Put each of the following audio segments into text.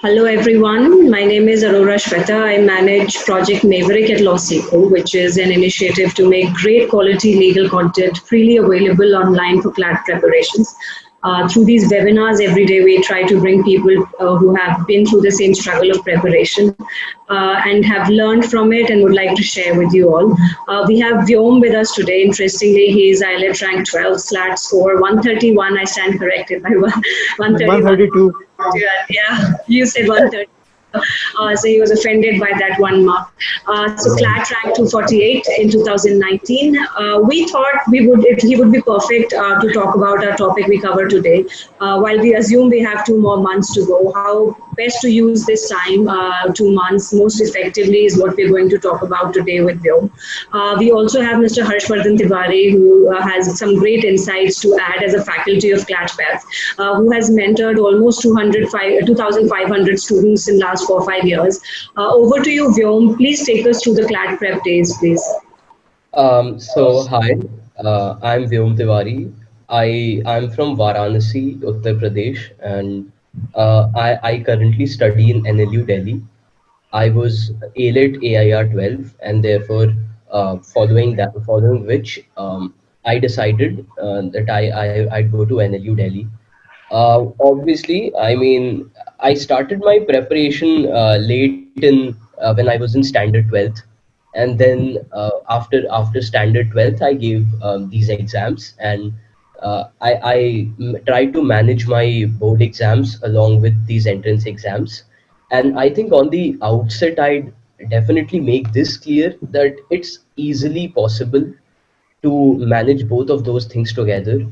Hello everyone, my name is Aurora Shweta. I manage Project Maverick at LawSeco, which is an initiative to make great quality legal content freely available online for CLAT preparations. Through these webinars, every day we try to bring people who have been through the same struggle of preparation and have learned from it and would like to share with you all. We have Vyom with us today. Interestingly, he is IELTS rank 12, SLAT score 131. I stand corrected by 131. 132. Yeah, you said 130. So he was offended by that one mark. So CLAT ranked 248 in 2019. We thought he would be perfect to talk about our topic we cover today. While we assume we have 2 more months to go, how best to use this time, 2 months, most effectively is what we're going to talk about today with Vyom. We also have Mr. Harshvardhan Tiwari, who has some great insights to add as a faculty of CLAT who has mentored almost 2,500 students in last 4 or 5 years. Over to you, Vyom. Please take us through the CLAT prep days, please. Hi, I'm Vyom Tiwari. I'm from Varanasi, Uttar Pradesh, and I currently study in NLU Delhi. I was ALET AIR 12, and therefore, following which, I decided that I'd go to NLU Delhi. Obviously, I mean, I started my preparation late in when I was in standard 12th, and then after standard 12th, I gave these exams, and tried to manage my board exams along with these entrance exams. And I think on the outset, I'd definitely make this clear that it's easily possible to manage both of those things together.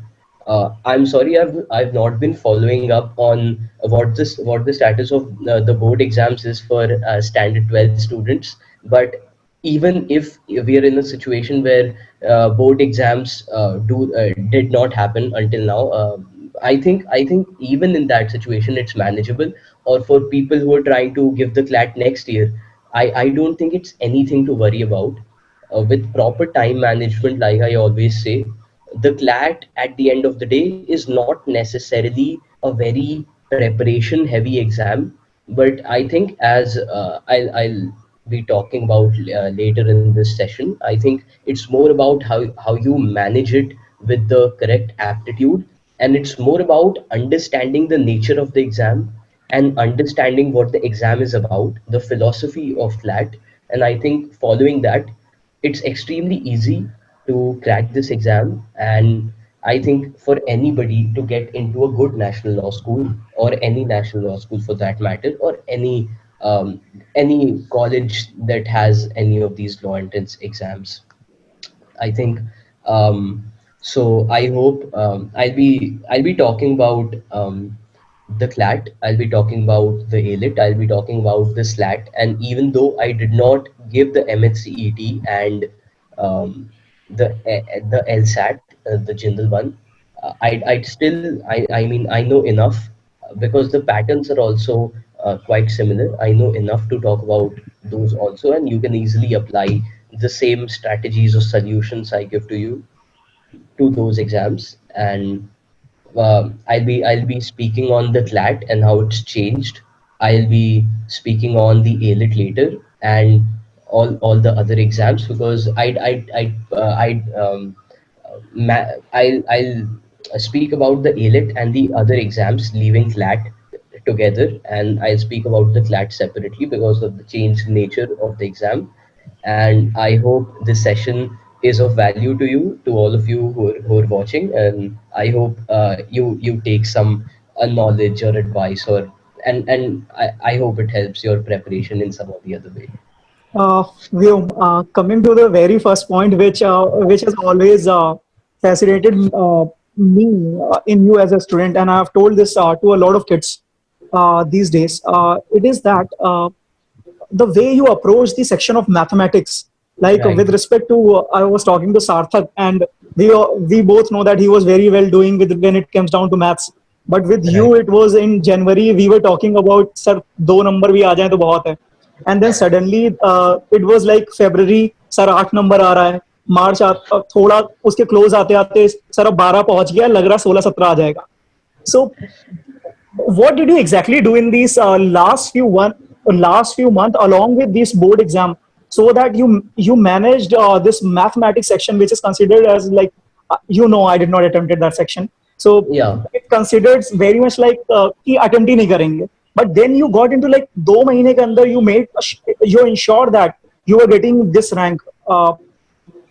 I'm sorry, I've not been following up on what the status of the board exams is for standard 12 students. But even if we are in a situation where board exams did not happen until now, I think even in that situation it's manageable. Or for people who are trying to give the CLAT next year, I don't think it's anything to worry about. With proper time management, like I always say, the CLAT at the end of the day is not necessarily a very preparation heavy exam. But I think, as I'll be talking about later in this session, I think it's more about how you manage it with the correct aptitude, and it's more about understanding the nature of the exam and understanding what the exam is about, the philosophy of CLAT. And I think following that, it's extremely easy to crack this exam. And I think for anybody to get into a good national law school, or any national law school for that matter, or um, any college that has any of these law entrance exams, I think. So I hope I'll be talking about the CLAT. I'll be talking about the ALET. I'll be talking about the SLAT. And even though I did not give the MHCET and um, the LSAT, the general one, I'd still I mean I know enough, because the patterns are also quite similar. I know enough to talk about those also, and you can easily apply the same strategies or solutions I give to you to those exams. And I'll be speaking on the CLAT and how it's changed. I'll be speaking on the ALET later, and all the other exams, because I'll speak about the ALET and the other exams, leaving CLAT together, and I'll speak about the CLAT separately because of the changed nature of the exam. And I hope this session is of value to you, to all of you who are watching, and I hope you take some knowledge or advice, and I hope it helps your preparation in some or the other way. Vyom, coming to the very first point, which has always fascinated me in you as a student, and I have told this to a lot of kids these days. It is that the way you approach the section of mathematics, like Right. with respect to, I was talking to Sarthak, and we both know that he was very well doing with when it comes down to maths. But with Right. you, it was in January. We were talking about, sir, दो number भी आ जाए तो बहुत है. And then suddenly it was like February, sir 8 number आ रहा है. मार्च थोड़ा उसके क्लोज आते आते सर अब 12 पहुंच गया, लग रहा 16-17 आ जाएगा. So what did you exactly do in these last few months along with this board exam, so that you managed this mathematics section, which is considered as like, I did not attempt that section, so Yeah. it considered very much like कि attempt ही नहीं करेंगे, but then you got into like 2 महीने के अंदर you ensured that you were getting this rank.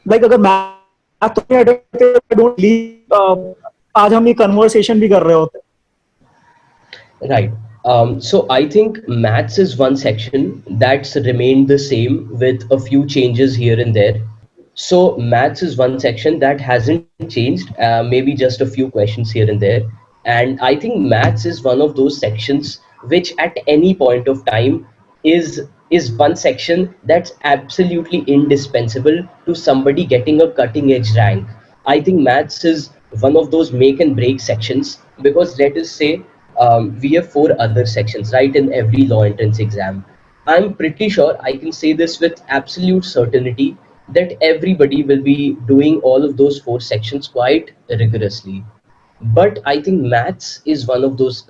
Like अगर math तो नहीं attempt करते, I don't believe आज हम ये conversation भी कर रहे होते. Right. So I think maths is one section that's remained the same with a few changes here and there. So maths is one section that hasn't changed, maybe just a few questions here and there. And I think maths is one of those sections which at any point of time is one section that's absolutely indispensable to somebody getting a cutting edge rank. I think maths is one of those make and break sections, because let us say we have four other sections, right, in every law entrance exam. I'm pretty sure I can say this with absolute certainty that everybody will be doing all of those four sections quite rigorously. But I think maths is one of those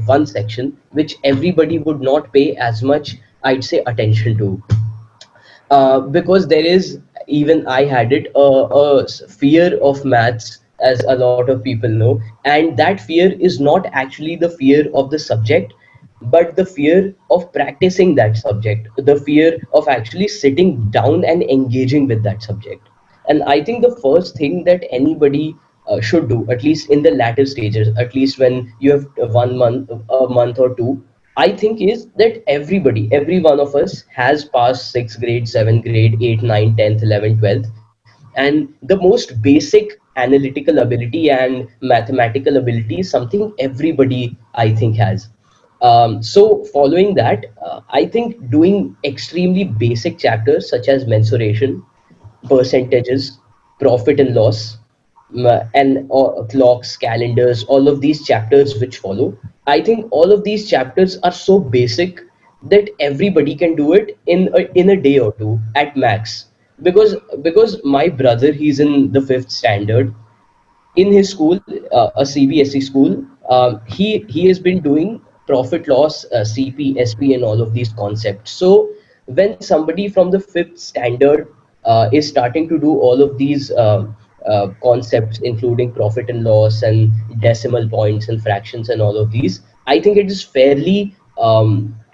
one section which everybody would not pay as much, I'd say, attention to, because there is, even I had it, fear of maths, as a lot of people know, and that fear is not actually the fear of the subject, but the fear of practicing that subject, the fear of actually sitting down and engaging with that subject. And I think the first thing that anybody should do, at least in the latter stages, at least when you have 1 month, a month or two, I think is that everybody, every one of us has passed sixth grade, seventh grade, 8th, 9th, 10th, 11th, 12th, and the most basic analytical ability and mathematical ability is something everybody, I think, has. So following that, I think doing extremely basic chapters such as mensuration, percentages, profit and loss, and clocks, calendars, all of these chapters which follow. I think all of these chapters are so basic that everybody can do it in a day or two at max. Because my brother, he's in the fifth standard in his school, a CBSE school. He has been doing profit loss, CP, SP, and all of these concepts. So when somebody from the fifth standard is starting to do all of these concepts, including profit and loss and decimal points and fractions and all of these, I think it is fairly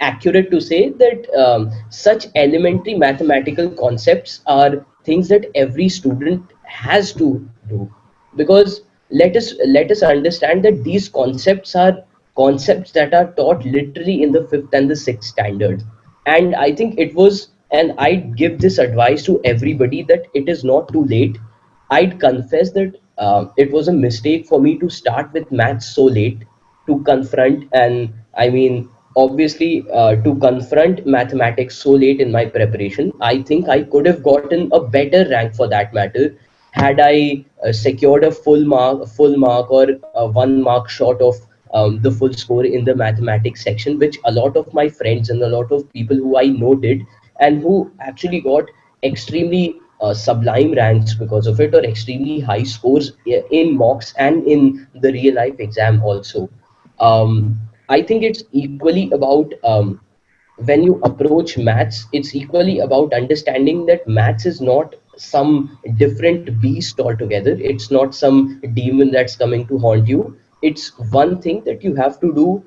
accurate to say that such elementary mathematical concepts are things that every student has to do. Because let us understand that these concepts are concepts that are taught literally in the fifth and the sixth standard. And I think it was, and I'd give this advice to everybody, that it is not too late. I'd confess that it was a mistake for me to start with maths so late, to confront, and I mean, obviously, to confront mathematics so late in my preparation. I think I could have gotten a better rank, for that matter, had I secured a full mark, or 1 mark short of the full score in the mathematics section, which a lot of my friends and a lot of people who I know did, and who actually got extremely sublime ranks because of it, or extremely high scores in mocks and in the real life exam also. I think it's equally about, when you approach maths, it's equally about understanding that maths is not some different beast altogether. It's not some demon that's coming to haunt you. It's one thing that you have to do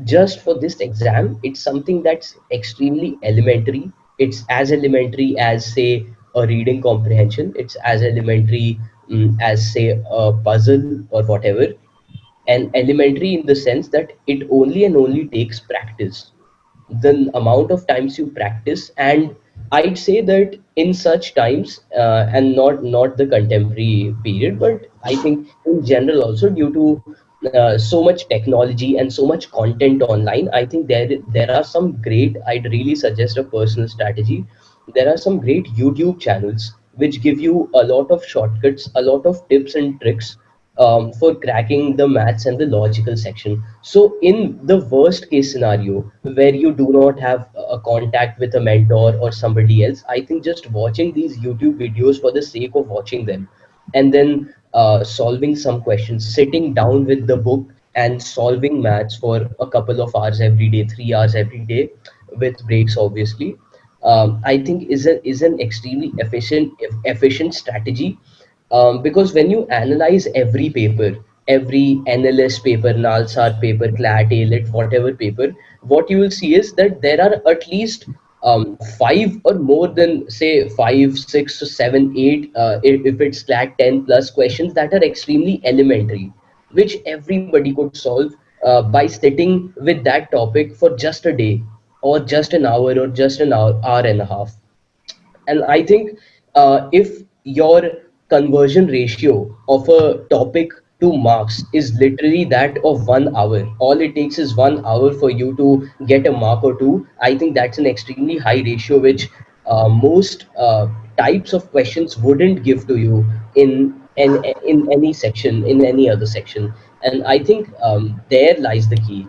just for this exam. It's something that's extremely elementary. It's as elementary as, say, a reading comprehension. It's as elementary, as, say, a puzzle or whatever. And elementary in the sense that it only and only takes practice, the amount of times you practice. And I'd say that in such times, and not the contemporary period, but I think in general also, due to so much technology and so much content online, I think there are some great, I'd really suggest a personal strategy. There are some great YouTube channels which give you a lot of shortcuts, a lot of tips and tricks for cracking the maths and the logical section. So, in the worst case scenario where you do not have a contact with a mentor or somebody else, I think just watching these YouTube videos for the sake of watching them, and then solving some questions, sitting down with the book and solving maths for a couple of hours every day, 3 hours every day, with breaks obviously, I think is an extremely efficient strategy, because when you analyze every paper, every NLS paper, NALSAR paper, CLAT, ALET, whatever paper, what you will see is that there are at least five or more than say five, six, seven, eight, if it's CLAT 10 plus questions that are extremely elementary, which everybody could solve by sitting with that topic for just a day, or just an hour, or just an hour and a half. And I think if your conversion ratio of a topic to marks is literally that of 1 hour, all it takes is 1 hour for you to get a mark or two. I think that's an extremely high ratio, which most types of questions wouldn't give to you in any section, in any other section. And I think there lies the key,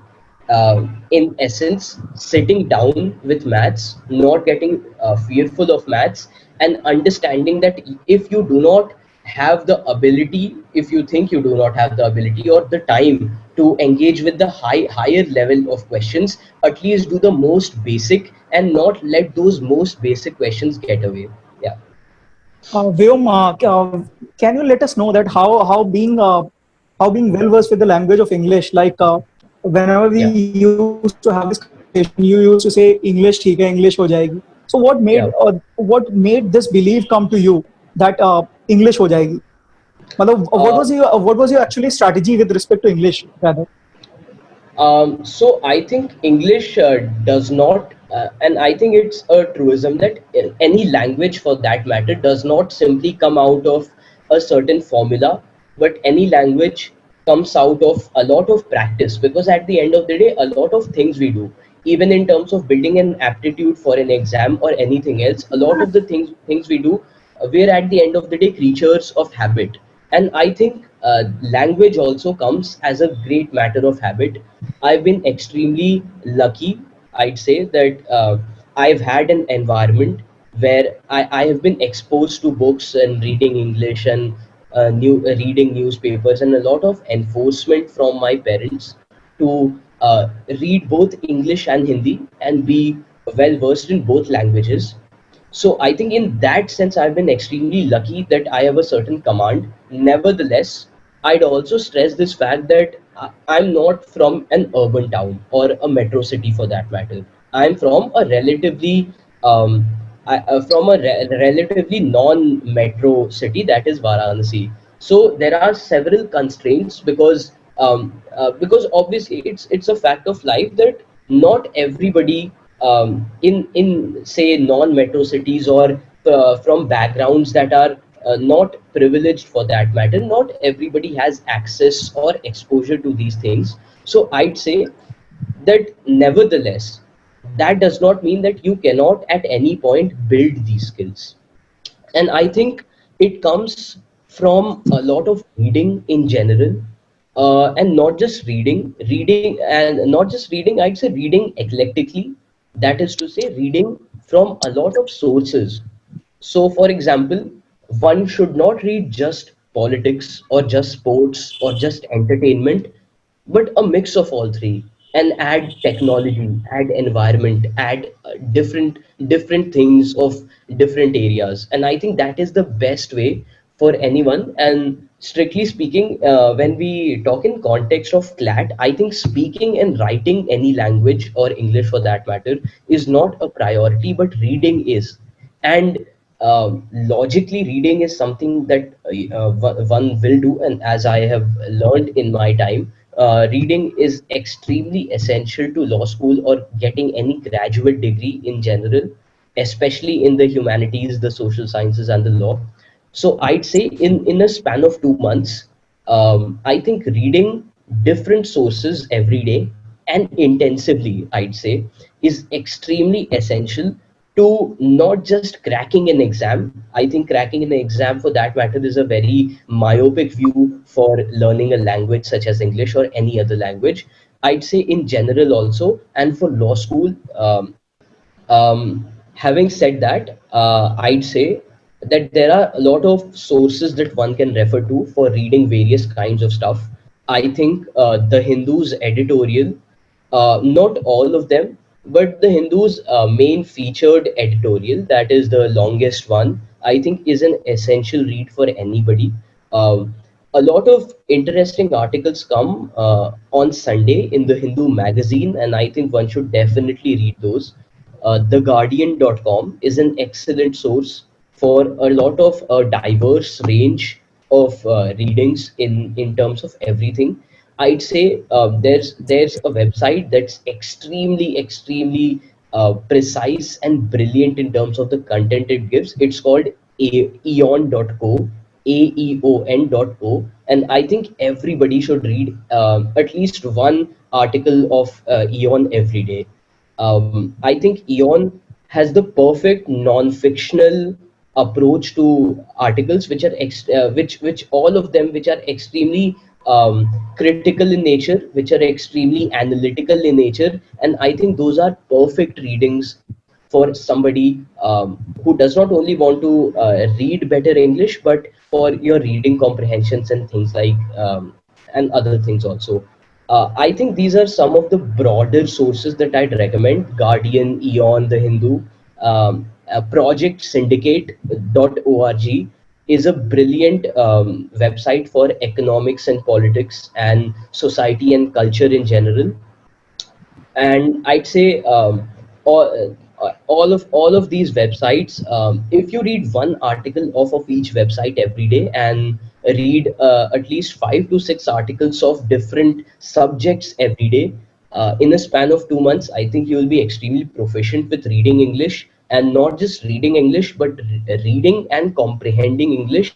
in essence, sitting down with maths, not getting fearful of maths, and understanding that if you do not have the ability, if you think you do not have the ability or the time to engage with the higher level of questions, at least do the most basic and not let those most basic questions get away. Yeah, Vyom, can you let us know that how being well versed with the language of English, like whenever we yeah, used to have this conversation, you used to say English ठीक है, English हो जाएगी. So yeah. what made this belief come to you that English हो जाएगी? मतलब Uh, what was your actually strategy with respect to English rather? So I think English does not, and I think it's a truism that any language for that matter does not simply come out of a certain formula, but any language comes out of a lot of practice. Because at the end of the day, a lot of things we do, even in terms of building an aptitude for an exam or anything else, a lot of the things we do, we're at the end of the day creatures of habit. And I think language also comes as a great matter of habit. I've been extremely lucky, I'd say, that I've had an environment where I have been exposed to books and reading English, and reading newspapers, and a lot of enforcement from my parents to read both English and Hindi and be well versed in both languages. So I think in that sense, I've been extremely lucky that I have a certain command. Nevertheless, I'd also stress this fact that I'm not from an urban town or a metro city for that matter. I'm from a um, relatively non-metro city, that is Varanasi. So there are several constraints, because obviously it's a fact of life that not everybody, in say non-metro cities, or from backgrounds that are not privileged for that matter, not everybody has access or exposure to these things. So I'd say that nevertheless, that does not mean that you cannot at any point build these skills. And I think it comes from a lot of reading in general, and not just reading, and not just reading, I'd say reading eclectically. That is to say, reading from a lot of sources. So, for example, one should not read just politics or just sports or just entertainment, but a mix of all three, and add technology, add environment, add different things of different areas. And I think that is the best way for anyone. And strictly speaking, when we talk in context of CLAT, I think speaking and writing any language, or English for that matter, is not a priority, but reading is. And logically, reading is something that one will do. And as I have learned in my time, reading is extremely essential to law school or getting any graduate degree in general, especially in the humanities, the social sciences, and the law. So I'd say in a span of 2 months, I think reading different sources every day and intensively, I'd say, is extremely essential to not just cracking an exam. I think cracking an exam for that matter is a very myopic view for learning a language such as English or any other language. I'd say in general also, and for law school, having said that, I'd say that there are a lot of sources that one can refer to for reading various kinds of stuff. I think the Hindu's editorial, not all of them, but the Hindu's main featured editorial, that is the longest one, I think is an essential read for anybody. Um, a lot of interesting articles come on Sunday in the Hindu magazine, and I think one should definitely read those. TheGuardian.com is an excellent source for a lot of diverse range of readings in terms of everything. I'd say there's a website that's extremely precise and brilliant in terms of the content it gives. It's called aeon.co, aeon.co, and I think everybody should read at least one article of Eon every day. I think Eon has the perfect non-fictional approach to articles, which are which all of them which are extremely critical in nature, which are extremely analytical in nature, and I think those are perfect readings for somebody who does not only want to read better English, but for your reading comprehensions and things like and other things also. I think these are some of the broader sources that I'd recommend: Guardian, Eon, The Hindu, Project Syndicate.org is a brilliant website for economics and politics and society and culture in general. And I'd say all of these websites, if you read one article off of each website every day and read at least 5 to 6 articles of different subjects every day in a span of 2 months, I think you will be extremely proficient with reading English, and not just reading English, but reading and comprehending English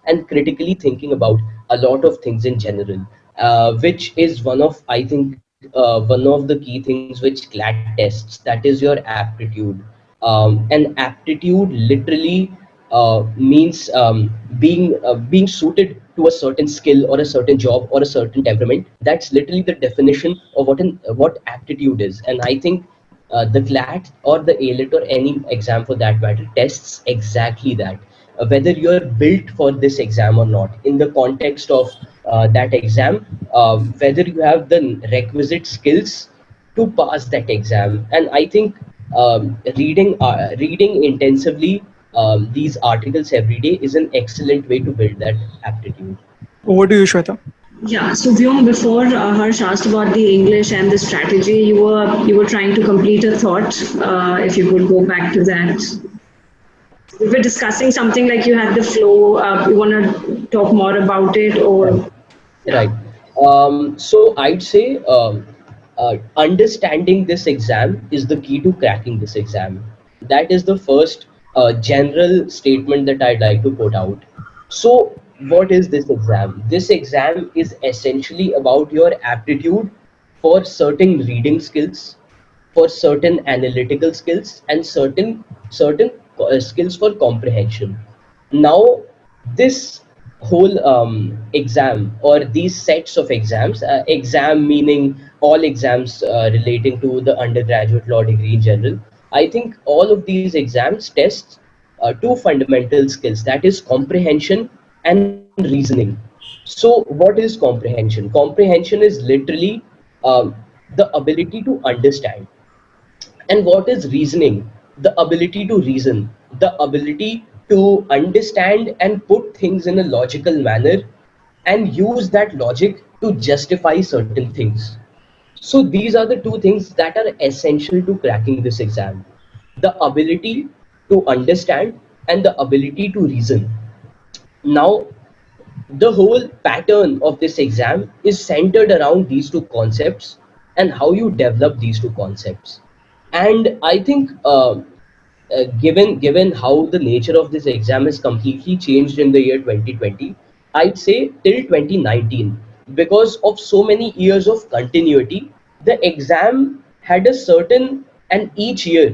and critically thinking about a lot of things in general, which is one of, I think, one of the key things which CLAT tests, that is your aptitude. And aptitude literally means being suited to a certain skill or a certain job or a certain temperament. That's literally the definition of what aptitude is. And I think the CLAT or the ALET or any exam for that matter tests exactly that. Whether you're built for this exam or not, in the context of that exam, whether you have the requisite skills to pass that exam. And I think reading intensively these articles every day is an excellent way to build that aptitude. Over to you, Shweta. Yeah, so Vyom, before Harsh asked about the English and the strategy, you were trying to complete a thought. If you could go back to that. We were discussing something like you had the flow. You want to talk more about it, or Right. So I'd say understanding this exam is the key to cracking this exam. That is the first general statement that I'd like to put out. So, what is this exam? This exam is essentially about your aptitude for certain reading skills, for certain analytical skills, and certain skills for comprehension. Now, this whole exam, or these sets of exams, exam meaning all exams relating to the undergraduate law degree in general, I think all of these exams test two fundamental skills, that is comprehension and reasoning. So what is comprehension? Comprehension is literally um, the ability to understand. And what is reasoning? The ability to reason, the ability to understand and put things in a logical manner and use that logic to justify certain things. So these are the two things that are essential to cracking this exam: the ability to understand and the ability to reason. Now, the whole pattern of this exam is centered around these two concepts and how you develop these two concepts. And I think given how the nature of this exam has completely changed in the year 2020, I'd say till 2019, because of so many years of continuity, the exam had a certain, and each year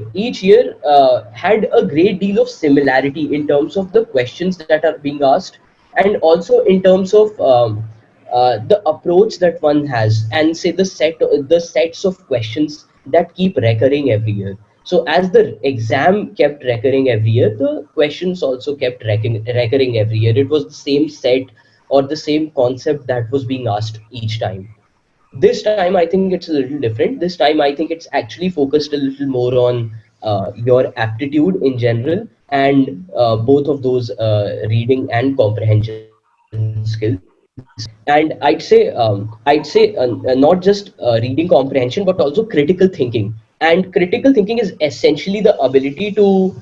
had a great deal of similarity in terms of the questions that are being asked, and also in terms of the approach that one has, and say the sets of questions that keep recurring every year. So as the exam kept recurring every year, the questions also kept recurring every year. It was the same set or the same concept that was being asked each time. This time I think it's a little different. This time I think it's actually focused a little more on your aptitude in general, and both of those reading and comprehension skills. And I'd say not just reading comprehension, but also critical thinking. And critical thinking is essentially the ability to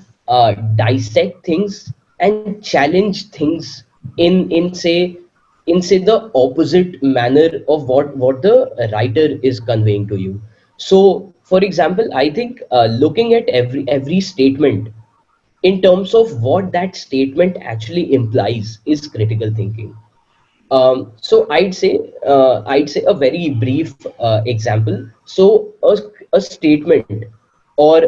dissect things and challenge things in say the opposite manner of what the writer is conveying to you. So for example, I think looking at every statement in terms of what that statement actually implies is critical thinking. So I'd say a very brief example. So a statement or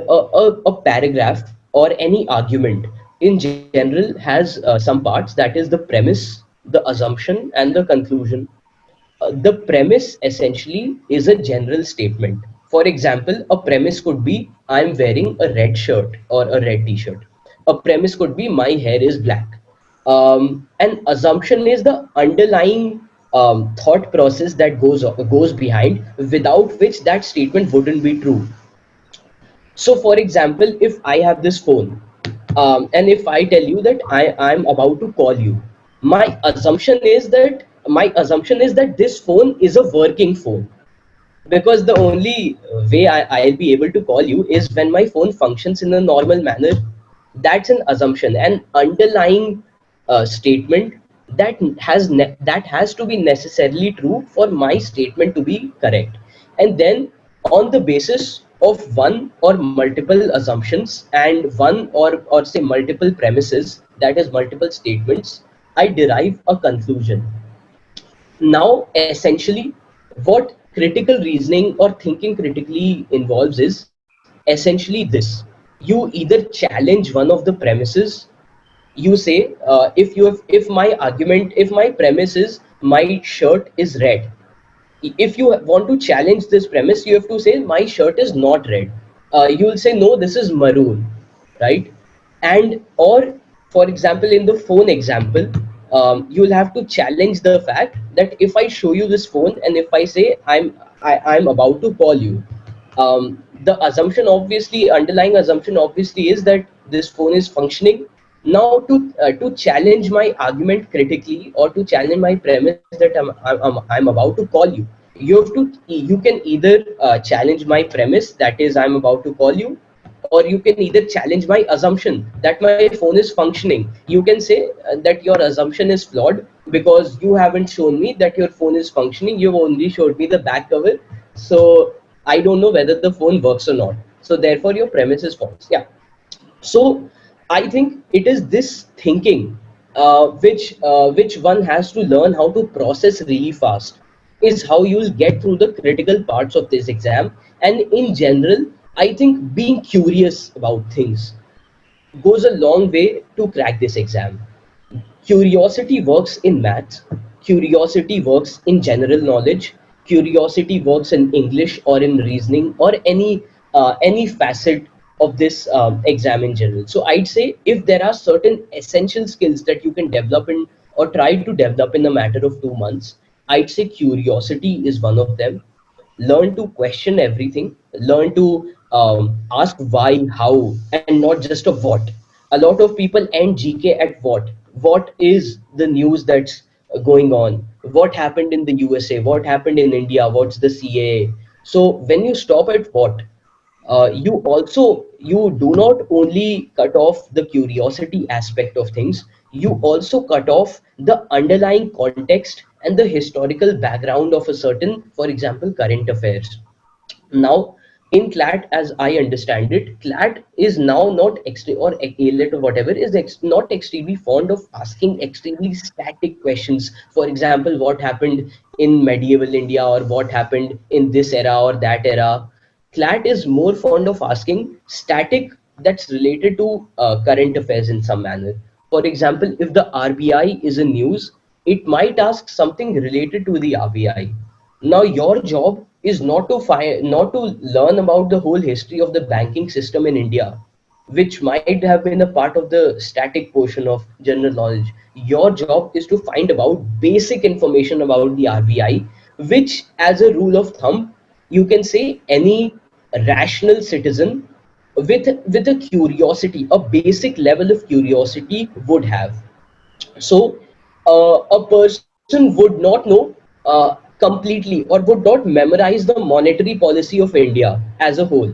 a paragraph or any argument in general has some parts, that is the premise, the assumption, and the conclusion. The premise essentially is a general statement. For example, a premise could be I'm wearing a red shirt or a red t-shirt. A premise could be my hair is black. An assumption is the underlying thought process that goes behind, without which that statement wouldn't be true. So, for example, if I have this phone, and if I tell you that I'm about to call you, my assumption is that this phone is a working phone, because the only way I'll be able to call you is when my phone functions in a normal manner. That's an assumption, an underlying statement that has to be necessarily true for my statement to be correct. And then on the basis of one or multiple assumptions and one or say multiple premises, that is multiple statements, I derive a conclusion. Now essentially what critical reasoning or thinking critically involves is essentially this: you either challenge one of the premises. You say, if my premise is my shirt is red, if you want to challenge this premise, you have to say my shirt is not red. You will say no, this is maroon, right? And or for example, in the phone example, you will have to challenge the fact that if I show you this phone and if I say I'm about to call you, the assumption obviously underlying assumption obviously is that this phone is functioning. Now to challenge my argument critically, or to challenge my premise that I'm about to call you, you can either challenge my premise, that is I'm about to call you, or you can either challenge my assumption that my phone is functioning. You can say that your assumption is flawed because you haven't shown me that your phone is functioning. You've only showed me the back cover, so I don't know whether the phone works or not. So therefore, your premise is false. Yeah. So I think it is this thinking which one has to learn how to process really fast, is how you will get through the critical parts of this exam. And in general, I think being curious about things goes a long way to crack this exam. Curiosity works in maths, curiosity works in general knowledge, curiosity works in English or in reasoning or any facet of this exam in general. So I'd say if there are certain essential skills that you can develop in or try to develop in a matter of 2 months, I'd say curiosity is one of them. Learn to question everything, learn to ask why, how, and not just a what. A lot of people end GK at what is the news that's going on, what happened in the USA, what happened in India, what's the CAA. So when you stop at what, you do not only cut off the curiosity aspect of things, you also cut off the underlying context and the historical background of a certain, for example, current affairs. Now in CLAT, as I understand it, CLAT is now not or ALET or whatever is not extremely fond of asking extremely static questions. For example, what happened in medieval India, or what happened in this era or that era. CLAT is more fond of asking static, that's related to current affairs in some manner. For example, if the RBI is in news, it might ask something related to the RBI. Now your job is not to learn about the whole history of the banking system in India. which might have been a part of the static portion of general knowledge. Your job is to find about basic information about the RBI, which, as a rule of thumb, you can say any rational citizen with a curiosity, a basic level of curiosity would have. So a person would not know completely, or would not memorize the monetary policy of India as a whole,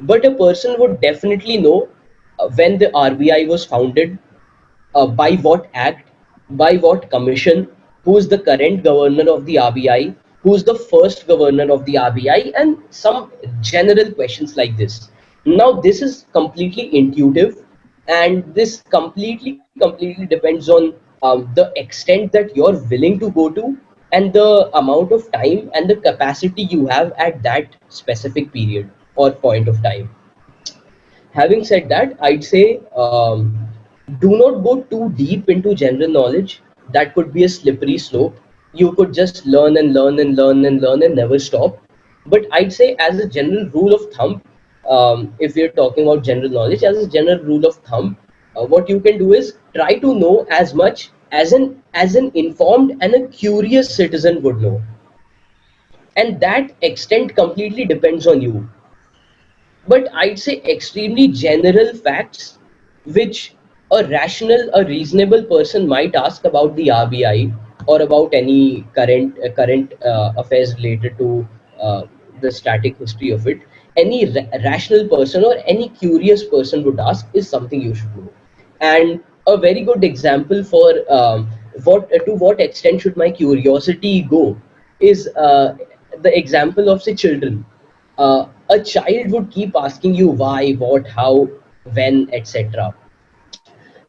but a person would definitely know when the RBI was founded, by what act, by what commission, who's the current governor of the RBI, who's the first governor of the RBI, and some general questions like this. Now, this is completely intuitive, and this completely depends on the extent that you're willing to go to, and the amount of time and the capacity you have at that specific period or point of time. Having said that, I'd say, do not go too deep into general knowledge. That could be a slippery slope. You could just learn and learn and learn and learn and never stop. But I'd say, as a general rule of thumb, if we're talking about general knowledge, as a general rule of thumb, what you can do is try to know as much as an informed and a curious citizen would know, and that extent completely depends on you. But I'd say extremely general facts which a reasonable person might ask about the RBI, or about any current affairs related to the static history of it. Any rational person or any curious person would ask is something you should know. And a very good example for what to what extent should my curiosity go is the example of, say, children. A child would keep asking you why, what, how, when, etc.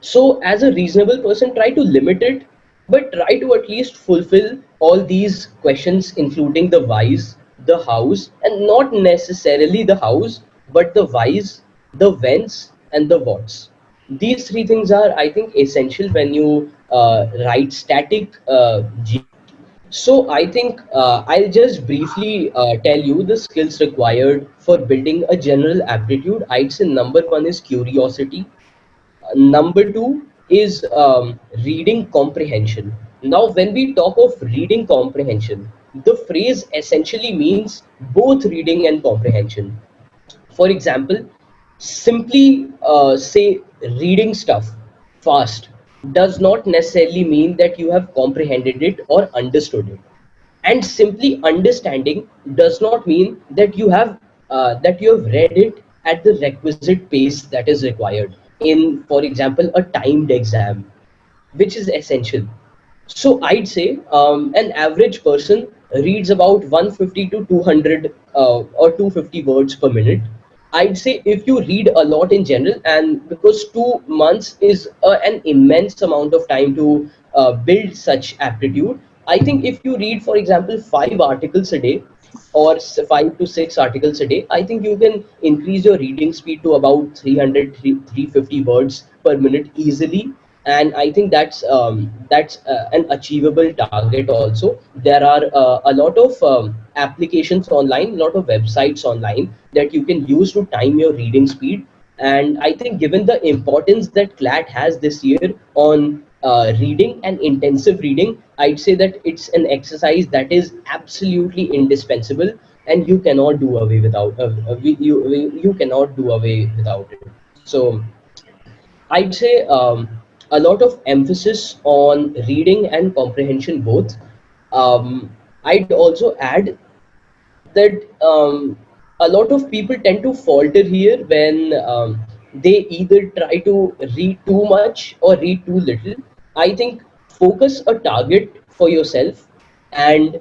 So, as a reasonable person, try to limit it, but try to at least fulfill all these questions, including the whys, the hows, and not necessarily the hows, but the whys, the whens, and the whats. These three things are, I think, essential when you write static GK. So I think I'll just briefly tell you the skills required for building a general aptitude. I'd say number one is curiosity. Number two is reading comprehension. Now, when we talk of reading comprehension, the phrase essentially means both reading and comprehension. For example, simply say reading stuff fast does not necessarily mean that you have comprehended it or understood it, and simply understanding does not mean that you have read it at the requisite pace that is required in, for example, a timed exam, which is essential. So I'd say an average person reads about 150 to 200 or 250 words per minute. I'd say if you read a lot in general, and because 2 months is an immense amount of time to build such aptitude, I think if you read, for example, 5 articles a day, or 5 to 6 articles a day, I think you can increase your reading speed to about 300, 350 words per minute easily. And I think that's an achievable target also. There are a lot of applications online, a lot of websites online that you can use to time your reading speed. And I think, given the importance that CLAT has this year on reading and intensive reading, I'd say that it's an exercise that is absolutely indispensable, and you cannot do away without you cannot do away without it. So I'd say a lot of emphasis on reading and comprehension both. I'd also add that a lot of people tend to falter here when they either try to read too much or read too little. I think focus a target for yourself and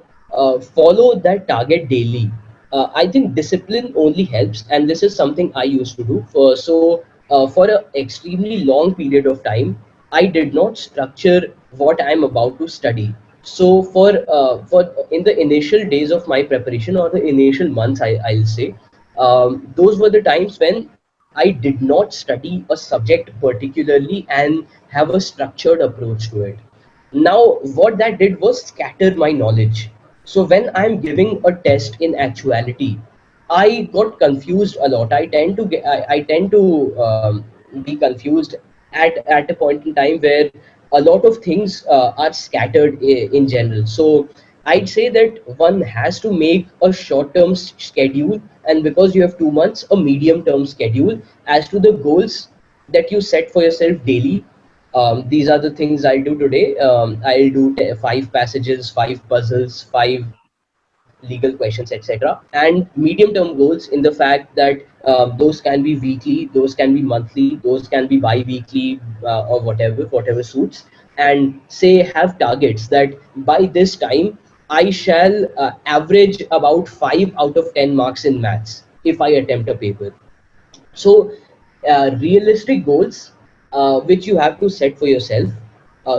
follow that target daily. I think discipline only helps, and this is something I used to do. For an extremely long period of time, I did not structure what I'm about to study. So for in the initial days of my preparation, or the initial months, I'll say, those were the times when I did not study a subject particularly and have a structured approach to it. Now, what that did was scatter my knowledge. So when I'm giving a test in actuality, I got confused a lot. I tend to be confused at a point in time where a lot of things are scattered in general. So I'd say that one has to make a short-term schedule, and because you have 2 months, a medium-term schedule as to the goals that you set for yourself daily. These are the things I'll do today. I'll do 5 passages, 5 puzzles, 5 legal questions, etc. And medium-term goals in the fact that those can be weekly, those can be monthly, those can be bi-weekly, or whatever suits. And say have targets that by this time I shall average about 5 out of 10 marks in maths if I attempt a paper. So realistic goals which you have to set for yourself,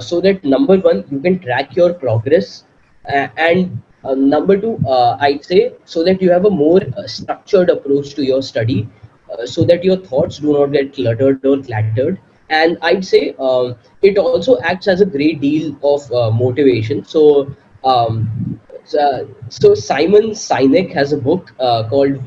so that number one, you can track your progress, and number two, I'd say, so that you have a more structured approach to your study, so that your thoughts do not get cluttered or clattered. And I'd say it also acts as a great deal of motivation. So Simon Sinek has a book called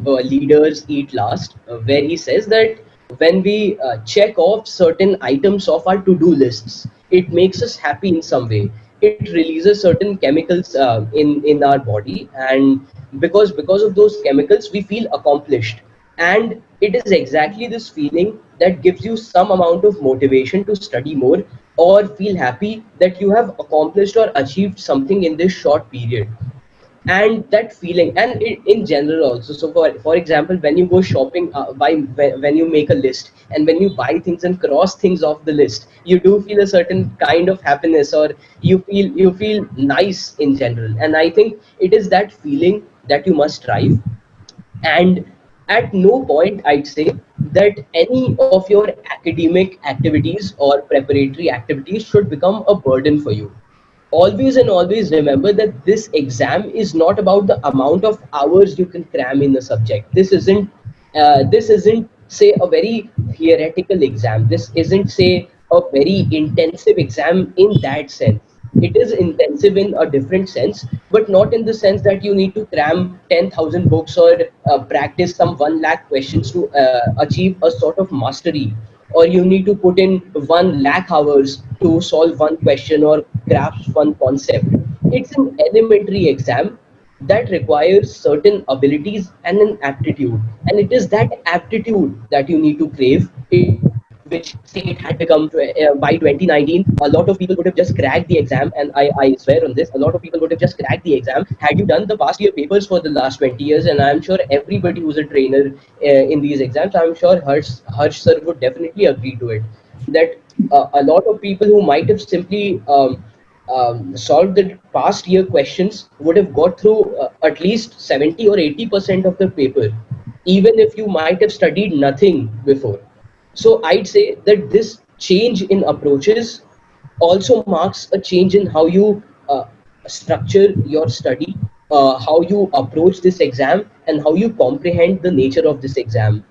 Leaders Eat Last, where he says that when we check off certain items of our to-do lists, it makes us happy in some way. It releases certain chemicals in our body, and because of those chemicals, we feel accomplished. And it is exactly this feeling that gives you some amount of motivation to study more or feel happy that you have accomplished or achieved something in this short period. And that feeling, and in general also, so for example, when you go shopping, when you make a list and when you buy things and cross things off the list, you do feel a certain kind of happiness, or you feel nice in general. And I think it is that feeling that you must strive. And at no point I'd say that any of your academic activities or preparatory activities should become a burden for you. Always and always remember that this exam is not about the amount of hours you can cram in the subject. This isn't say a very theoretical exam. This isn't say a very intensive exam in that sense. It is intensive in a different sense, but not in the sense that you need to cram 10,000 books or practice some 1 lakh questions to achieve a sort of mastery, or you need to put in 1 lakh hours to solve one question or grasp one concept. It's an elementary exam that requires certain abilities and an aptitude, and it is that aptitude that you need to crave, which say it had become by 2019, a lot of people would have just cracked the exam, and I swear on this, a lot of people would have just cracked the exam had you done the past year papers for the last 20 years. And I'm sure everybody who's a trainer in these exams, I'm sure Harsh sir would definitely agree to it, that a lot of people who might have simply solved the past year questions would have got through at least 70 or 80% of the paper, even if you might have studied nothing before. So I'd say that this change in approaches also marks a change in how you structure your study, how you approach this exam, and how you comprehend the nature of this exam.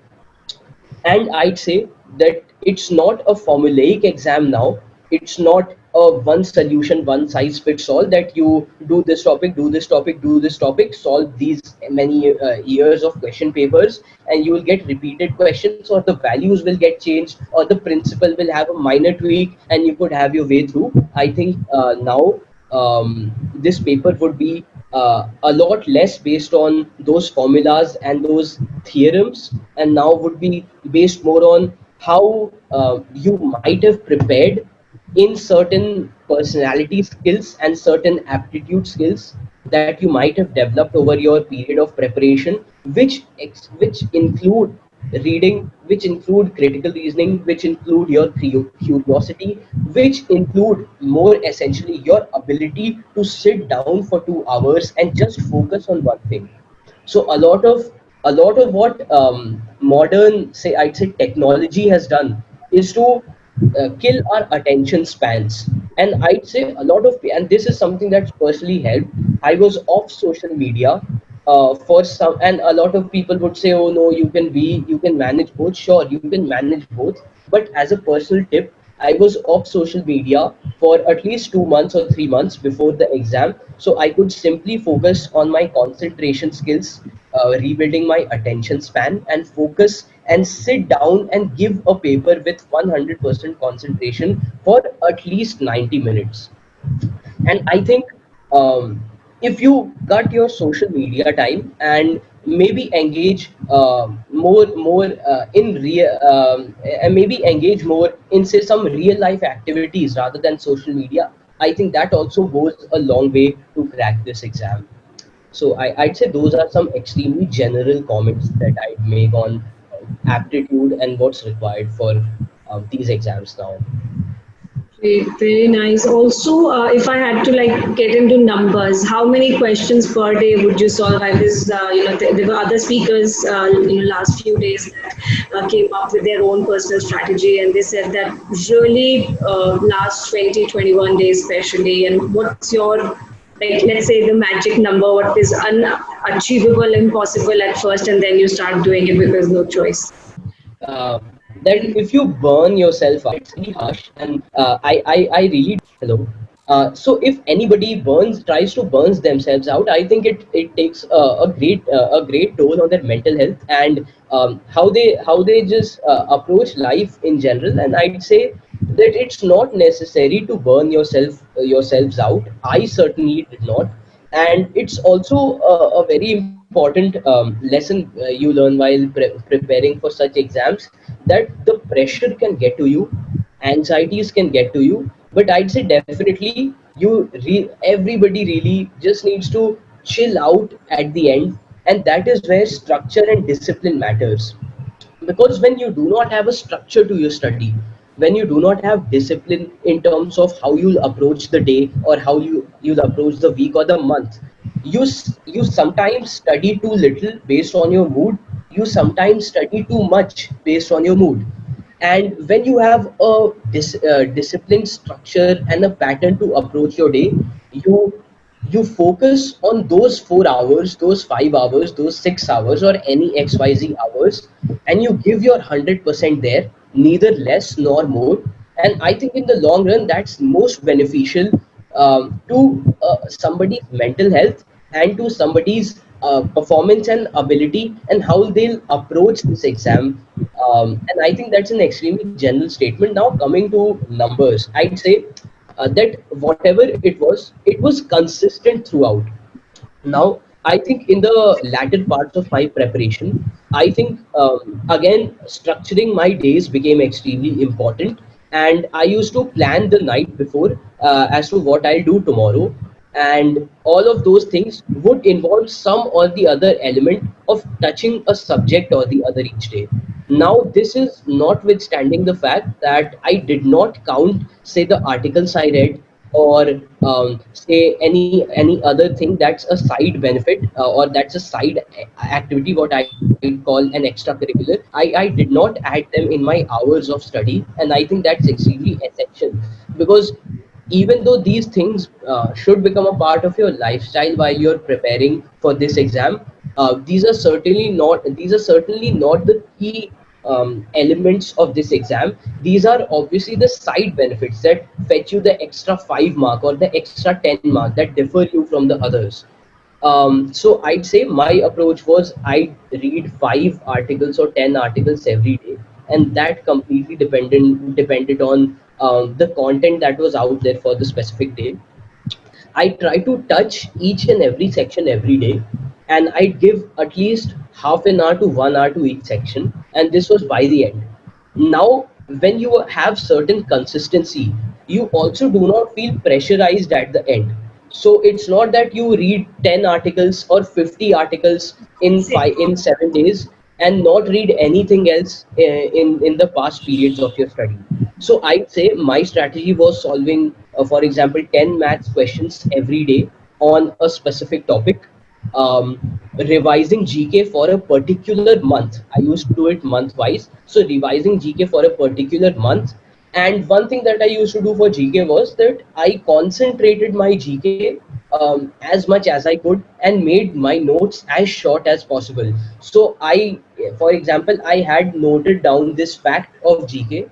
And I'd say that it's not a formulaic exam now. It's not a one solution, one size fits all, that you do this topic, do this topic, do this topic, solve these many years of question papers, and you will get repeated questions, or the values will get changed, or the principle will have a minor tweak, and you could have your way through. I think now this paper would be a lot less based on those formulas and those theorems, and now would be based more on how you might have prepared in certain personality skills and certain aptitude skills that you might have developed over your period of preparation, which include reading, which include critical reasoning, which include your curiosity, which include more essentially your ability to sit down for 2 hours and just focus on one thing. So a lot of what modern, say I'd say, technology has done is to kill our attention spans. And I'd say a lot of, and this is something that's personally helped. I was off social media for some, and a lot of people would say, oh no, you can manage both. Sure, you can manage both, but as a personal tip, I was off social media for at least 2 months or 3 months before the exam, so I could simply focus on my concentration skills, rebuilding my attention span and focus, and sit down and give a paper with 100% concentration for at least 90 minutes. And I think, um, if you cut your social media time and maybe engage more in real, and maybe engage more in, say, some real life activities rather than social media, I think that also goes a long way to crack this exam. So I'd say those are some extremely general comments that I'd make on aptitude and what's required for these exams now. Great, very nice. Also, if I had to like get into numbers, how many questions per day would you solve? I was, there were other speakers, last few days that came up with their own personal strategy, and they said that really last 20, 21 days especially. And what's your, like, let's say the magic number, what is unachievable, impossible at first, and then you start doing it because no choice. uh, that if you burn yourself out, it's really harsh. And I really hello. So if anybody tries to burns themselves out, I think it takes a great toll on their mental health, and how they just approach life in general. And I'd say that it's not necessary to burn yourselves out. I certainly did not. And it's also a very important lesson you learn while preparing for such exams, that the pressure can get to you, anxieties can get to you, but I'd say definitely everybody really just needs to chill out at the end. And that is where structure and discipline matters. Because when you do not have a structure to your study, when you do not have discipline in terms of how you'll approach the day, or how you'll approach the week or the month, you sometimes study too little based on your mood, you sometimes study too much based on your mood. And when you have a disciplined structure and a pattern to approach your day, you you focus on those 4 hours, those 5 hours, those 6 hours, or any XYZ hours, and you give your 100% there, neither less nor more. And I think in the long run, that's most beneficial to somebody's mental health, and to somebody's performance and ability, and how they'll approach this exam. And I think that's an extremely general statement. Now, coming to numbers, I'd say that whatever it was consistent throughout. Now, I think in the latter parts of my preparation, I think, again, structuring my days became extremely important. And I used to plan the night before as to what I'll do tomorrow. And all of those things would involve some or the other element of touching a subject or the other each day. Now, this is notwithstanding the fact that I did not count, say, the articles I read, or say any other thing that's a side benefit, or that's a side activity, what I call an extracurricular. I did not add them in my hours of study, and I think that's extremely essential. Because even though these things should become a part of your lifestyle while you're preparing for this exam, these are certainly not the key elements of this exam. These are obviously the side benefits that fetch you the extra 5 mark or the extra 10 mark that differ you from the others. So I'd say my approach was I read 5 articles or 10 articles every day, and that completely depended on the content that was out there for the specific day. I try to touch each and every section every day, and I give at least half an hour to 1 hour to each section, and this was by the end. Now, when you have certain consistency, you also do not feel pressurized at the end. So it's not that you read 10 articles or 50 articles in 7 days and not read anything else in the past periods of your study. So I'd say my strategy was solving, for example, 10 maths questions every day on a specific topic, revising GK for a particular month. I used to do it month wise. So revising GK for a particular month. And one thing that I used to do for GK was that I concentrated my GK as much as I could and made my notes as short as possible. So for example, I had noted down this fact of GK.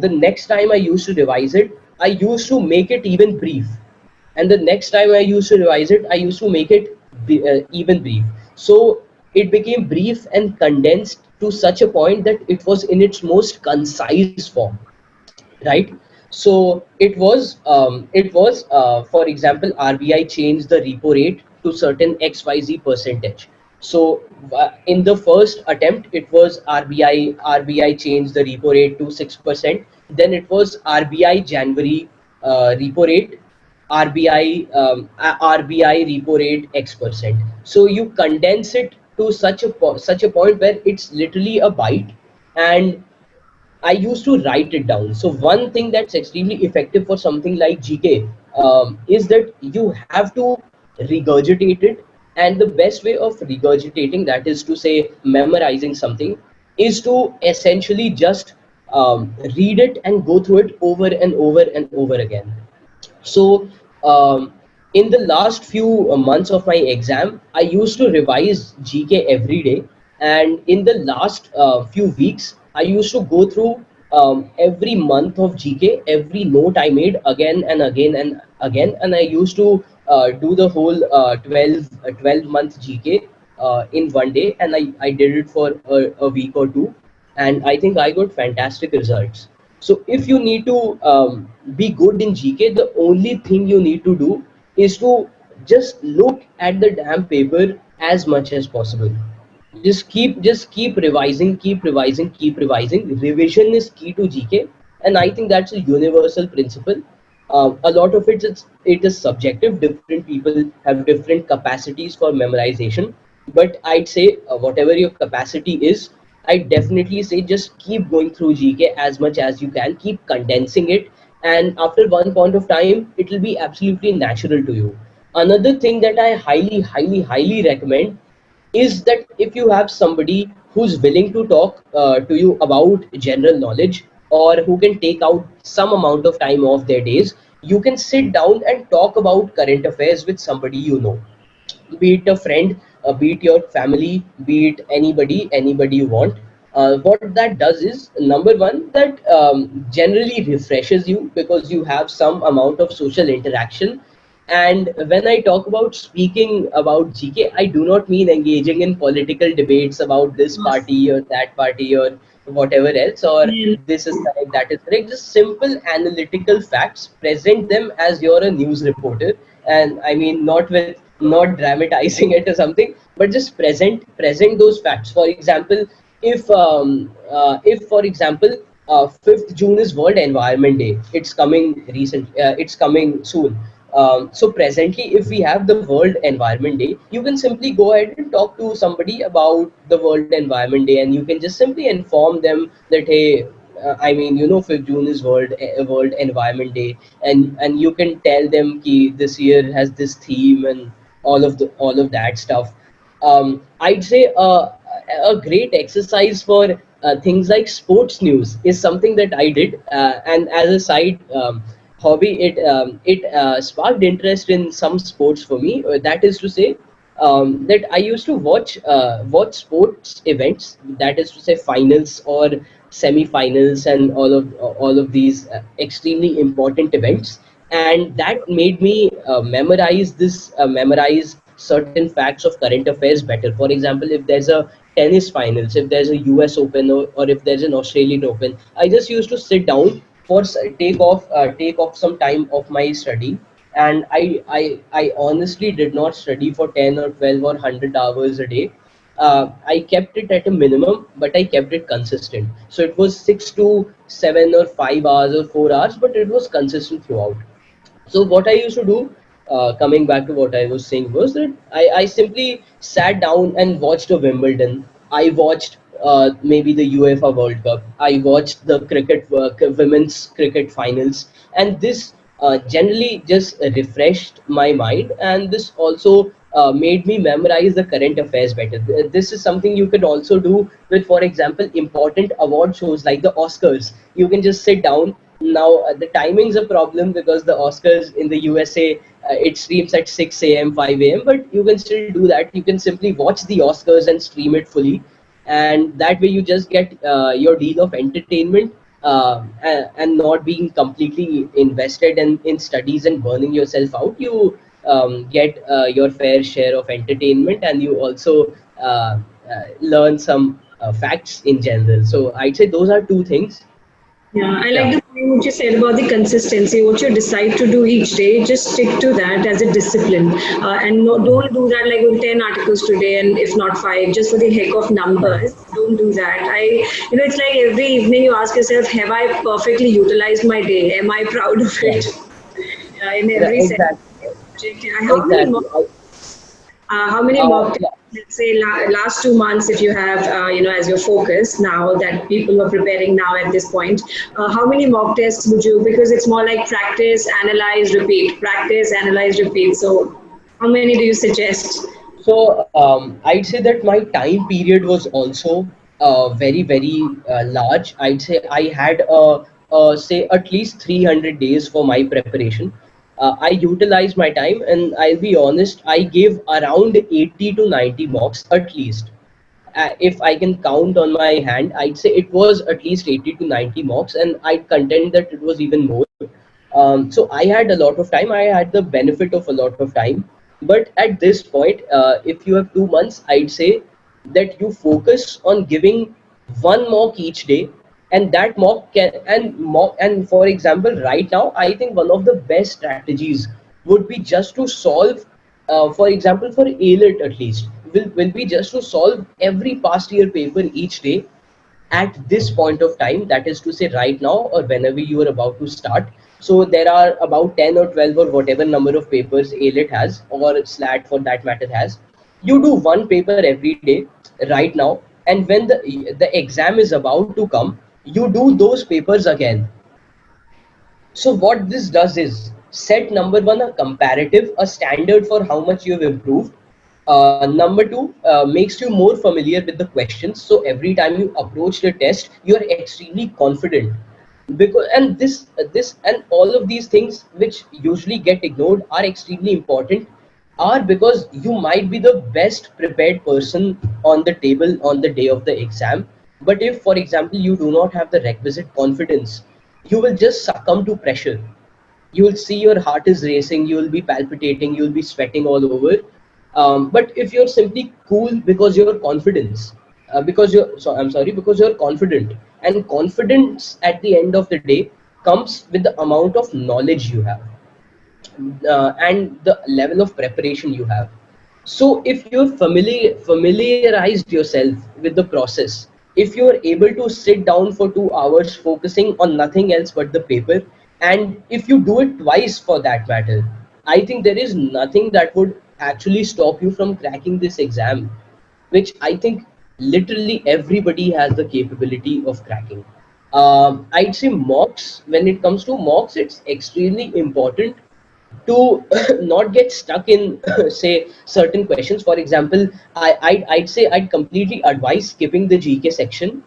The next time I used to revise it, I used to make it even brief, and the next time I used to revise it, I used to make it even brief. So it became brief and condensed to such a point that it was in its most concise form, right? So for example, RBI changed the repo rate to certain XYZ percentage. So in the first attempt, it was RBI changed the repo rate to 6%. Then it was RBI January repo rate, RBI repo rate X%. So you condense it to such a point where it's literally a byte, and I used to write it down. So one thing that's extremely effective for something like GK is that you have to regurgitate it. And the best way of regurgitating, that is to say memorizing something, is to essentially just read it and go through it over and over and over again. So, in the last few months of my exam, I used to revise GK every day. And in the last few weeks, I used to go through every month of GK, every note I made again and again and again. And I used to do the whole 12-month GK in one day. And I did it for a week or two. And I think I got fantastic results. So if you need to be good in GK, the only thing you need to do is to just look at the damn paper as much as possible. Just keep revising, keep revising, keep revising. Revision is key to GK, and I think that's a universal principle. A lot of it is subjective. Different people have different capacities for memorization, but I'd say whatever your capacity is, I definitely say just keep going through GK as much as you can, keep condensing it, and after one point of time, it will be absolutely natural to you. Another thing that I highly, highly, highly recommend is that if you have somebody who's willing to talk to you about general knowledge, or who can take out some amount of time off their days, you can sit down and talk about current affairs with somebody you know, be it a friend, be it your family, be it anybody you want. What that does is, number one, that generally refreshes you because you have some amount of social interaction. And when I talk about speaking about GK, I do not mean engaging in political debates about this party or that party or whatever else, or Yeah. this is correct, that is correct. Just simple analytical facts, present them as you're a news reporter. And I mean, not dramatizing it or something, but just present those facts. For example, if for example 5th June is World Environment Day, it's coming soon. So presently, if we have the World Environment Day, you can simply go ahead and talk to somebody about the World Environment Day, and you can just simply inform them that, hey, I mean, 5th June is World Environment Day, and you can tell them ki this year has this theme and all of that stuff. I'd say a great exercise for things like sports news is something that I did, and as a side hobby, it sparked interest in some sports for me. That is to say, that I used to watch sports events. That is to say, finals or semi-finals and all of these extremely important events, and that made me memorize certain facts of current affairs better. For example, if there's a tennis finals, if there's a US Open, or if there's an Australian Open, I just used to sit down for take off some time of my study, and I honestly did not study for 10 or 12 or 100 hours a day. I kept it at a minimum, but I kept it consistent. So it was 6 to 7 or 5 hours or 4 hours, but it was consistent throughout. So what I used to do, coming back to what I was saying, was that I simply sat down and watched a Wimbledon. I watched maybe the UEFA World Cup. I watched the women's cricket finals, and this generally just refreshed my mind, and this also made me memorize the current affairs better. This is something you could also do with, for example, important award shows like the Oscars. You can just sit down. Now the timing's a problem because the Oscars in the USA, it streams at 6 a.m., 5 a.m., but you can still do that. You can simply watch the Oscars and stream it fully, and that way you just get your deal of entertainment, and not being completely invested in studies and burning yourself out. You get your fair share of entertainment, and you also learn some facts in general. So I'd say those are two things. Yeah, I Yeah. like the point which you said about the consistency. What you decide to do each day, just stick to that as a discipline, and no, don't do that like oh, 10 articles today, and if not five, just for the heck of numbers. Don't do that. It's like every evening you ask yourself, have I perfectly utilized my day? Am I proud of Yeah. it? In Yeah, every set. exactly. How many Exactly. how many mock Yeah. tests, let's say last 2 months, if you have, as your focus now that people are preparing now at this point, how many mock tests would you, because it's more like practice, analyze, repeat. So how many do you suggest? So I'd say that my time period was also very, very large. I'd say I had say at least 300 days for my preparation. I utilized my time, and I'll be honest, I gave around 80 to 90 mocks at least. If I can count on my hand, I'd say it was at least 80 to 90 mocks, and I'd contend that it was even more. So I had a lot of time. I had the benefit of a lot of time. But at this point, if you have 2 months, I'd say that you focus on giving one mock each day, and that mock, and for example, right now, I think one of the best strategies would be just to solve, for example, for ALET at least, will be just to solve every past year paper each day at this point of time, that is to say right now or whenever you are about to start. So there are about 10 or 12 or whatever number of papers ALET has, or SLAT for that matter has. You do one paper every day right now, and when the exam is about to come, you do those papers again. So what this does is set, number one, a comparative, a standard for how much you have improved. Number two, makes you more familiar with the questions. So every time you approach the test, you are extremely confident. Because this and all of these things which usually get ignored are extremely important, are because you might be the best prepared person on the table on the day of the exam. But if, for example, you do not have the requisite confidence, you will just succumb to pressure. You will see your heart is racing, you will be palpitating, you will be sweating all over. But if you're simply cool because you're confidence, I'm sorry, because you're confident, and confidence at the end of the day comes with the amount of knowledge you have, and the level of preparation you have. So if you're familiarized yourself with the process, if you're able to sit down for 2 hours focusing on nothing else but the paper, and if you do it twice for that matter, I think there is nothing that would actually stop you from cracking this exam, which I think literally everybody has the capability of cracking. I'd say mocks, when it comes to mocks, it's extremely important to not get stuck in say certain questions. For example, I'd say I'd completely advise skipping the GK section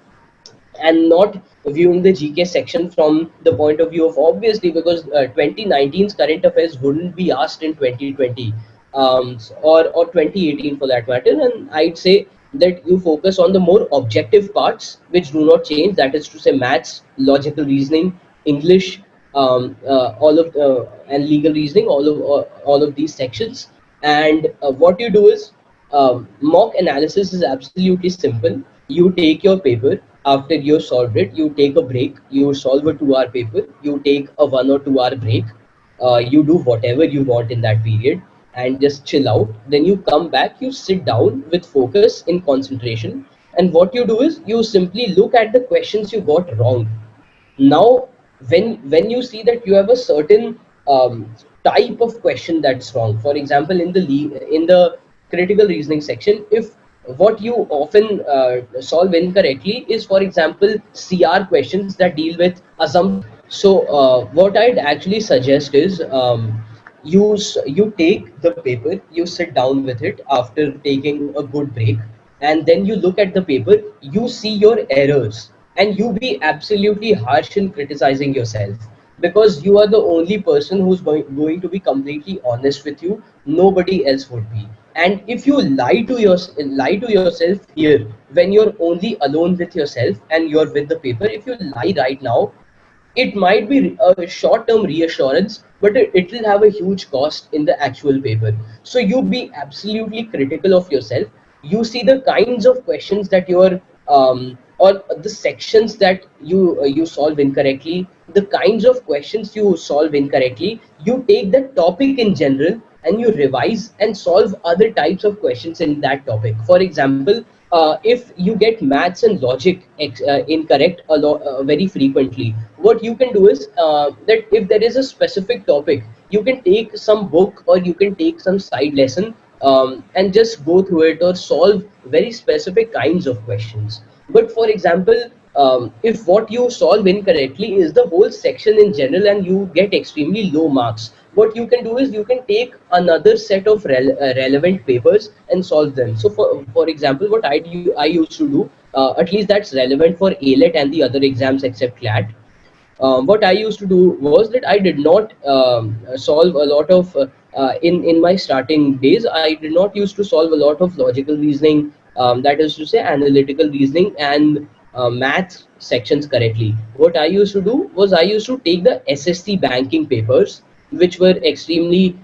and not viewing the GK section from the point of view of, obviously, because 2019's current affairs wouldn't be asked in 2020, or 2018 for that matter. And I'd say that you focus on the more objective parts which do not change, that is to say maths, logical reasoning, English, all of and legal reasoning, all of these sections. And what you do is, mock analysis is absolutely simple. You take your paper, after you solved it, you take a break, you solve a 2 hour paper, you take a 1 or 2 hour break, you do whatever you want in that period and just chill out. Then you come back, you sit down with focus in concentration, and what you do is you simply look at the questions you got wrong. Now when you see that you have a certain type of question that's wrong, for example, in the critical reasoning section, if what you often solve incorrectly is, for example, CR questions that deal with assumptions. So what I'd actually suggest is, you take the paper, you sit down with it after taking a good break, and then you look at the paper, you see your errors, and you be absolutely harsh in criticizing yourself, because you are the only person who's going to be completely honest with you. Nobody else would be. And if you lie to yourself here, when you're only alone with yourself and you're with the paper, if you lie right now, it might be a short-term reassurance, but it will have a huge cost in the actual paper. So you be absolutely critical of yourself. you see the kinds of questions that you're or the sections that you solve incorrectly, the kinds of questions you solve incorrectly. You take the topic in general and you revise and solve other types of questions in that topic. For example, if you get maths and logic incorrect very frequently, what you can do is that if there is a specific topic, you can take some book or you can take some side lesson and just go through it or solve very specific kinds of questions. But for example, if what you solve incorrectly is the whole section in general and you get extremely low marks, what you can do is you can take another set of relevant papers and solve them. So for example, what I used to do, at least that's relevant for ALET and the other exams except CLAT. What I used to do was that I did not solve a lot of in my starting days. I did not used to solve a lot of logical reasoning, that is to say analytical reasoning and math sections correctly. What I used to do was I used to take the SSC banking papers, which were extremely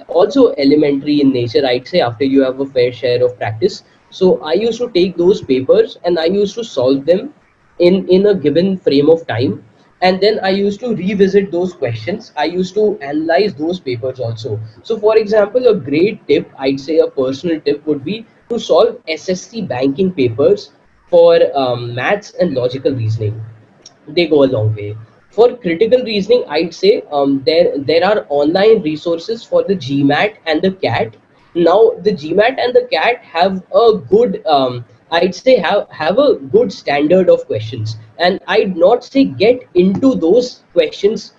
also elementary in nature, I'd say, after you have a fair share of practice. So I used to take those papers and I used to solve them in a given frame of time, and then I used to revisit those questions. I used to analyze those papers also. So for example, a great tip, I'd say a personal tip, would be to solve SSC banking papers for maths and logical reasoning. They go a long way. For critical reasoning, I'd say there are online resources for the GMAT and the CAT. Now the GMAT and the CAT have a good I'd say have a good standard of questions, and I'd not say get into those questions,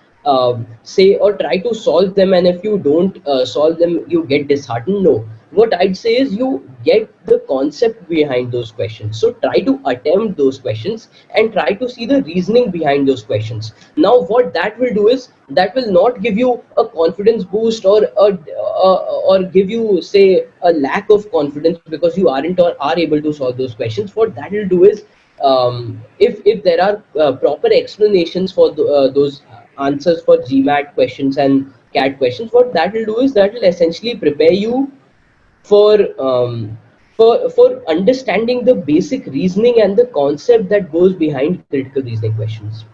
say, or try to solve them, and if you don't solve them you get disheartened. No, what I'd say is you get the concept behind those questions. So try to attempt those questions and try to see the reasoning behind those questions. Now, what that will do is that will not give you a confidence boost or give you, say, a lack of confidence because you aren't or are able to solve those questions. What that will do is if there are proper explanations for those answers for GMAT questions and CAT questions, what that will do is that will essentially prepare you for for understanding the basic reasoning and the concept that goes behind critical reasoning questions.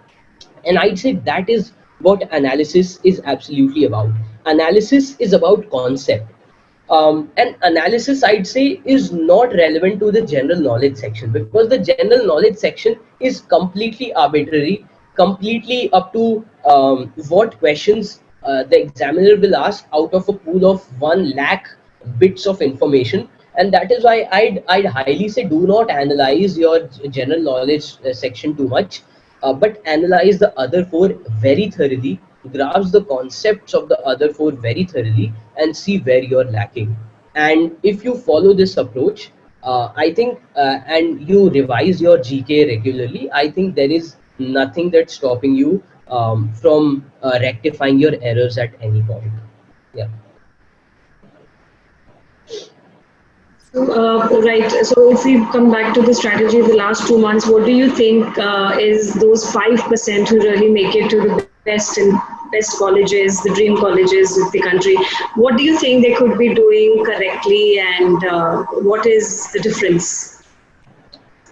And I'd say that is what analysis is absolutely about. Analysis is about concept. And analysis, I'd say, is not relevant to the general knowledge section, because the general knowledge section is completely arbitrary, completely up to what questions the examiner will ask out of a pool of 1 lakh bits of information. And that is why I'd highly say do not analyze your general knowledge section too much, but analyze the other four very thoroughly, grasp the concepts of the other four very thoroughly, and see where you're lacking. And if you follow this approach, I think, and you revise your GK regularly, I think there is nothing that's stopping you from rectifying your errors at any point. Yeah. So, right. So, if we come back to the strategy of the last 2 months, what do you think is those 5% who really make it to the best and best colleges, the dream colleges of the country? What do you think they could be doing correctly, and what is the difference?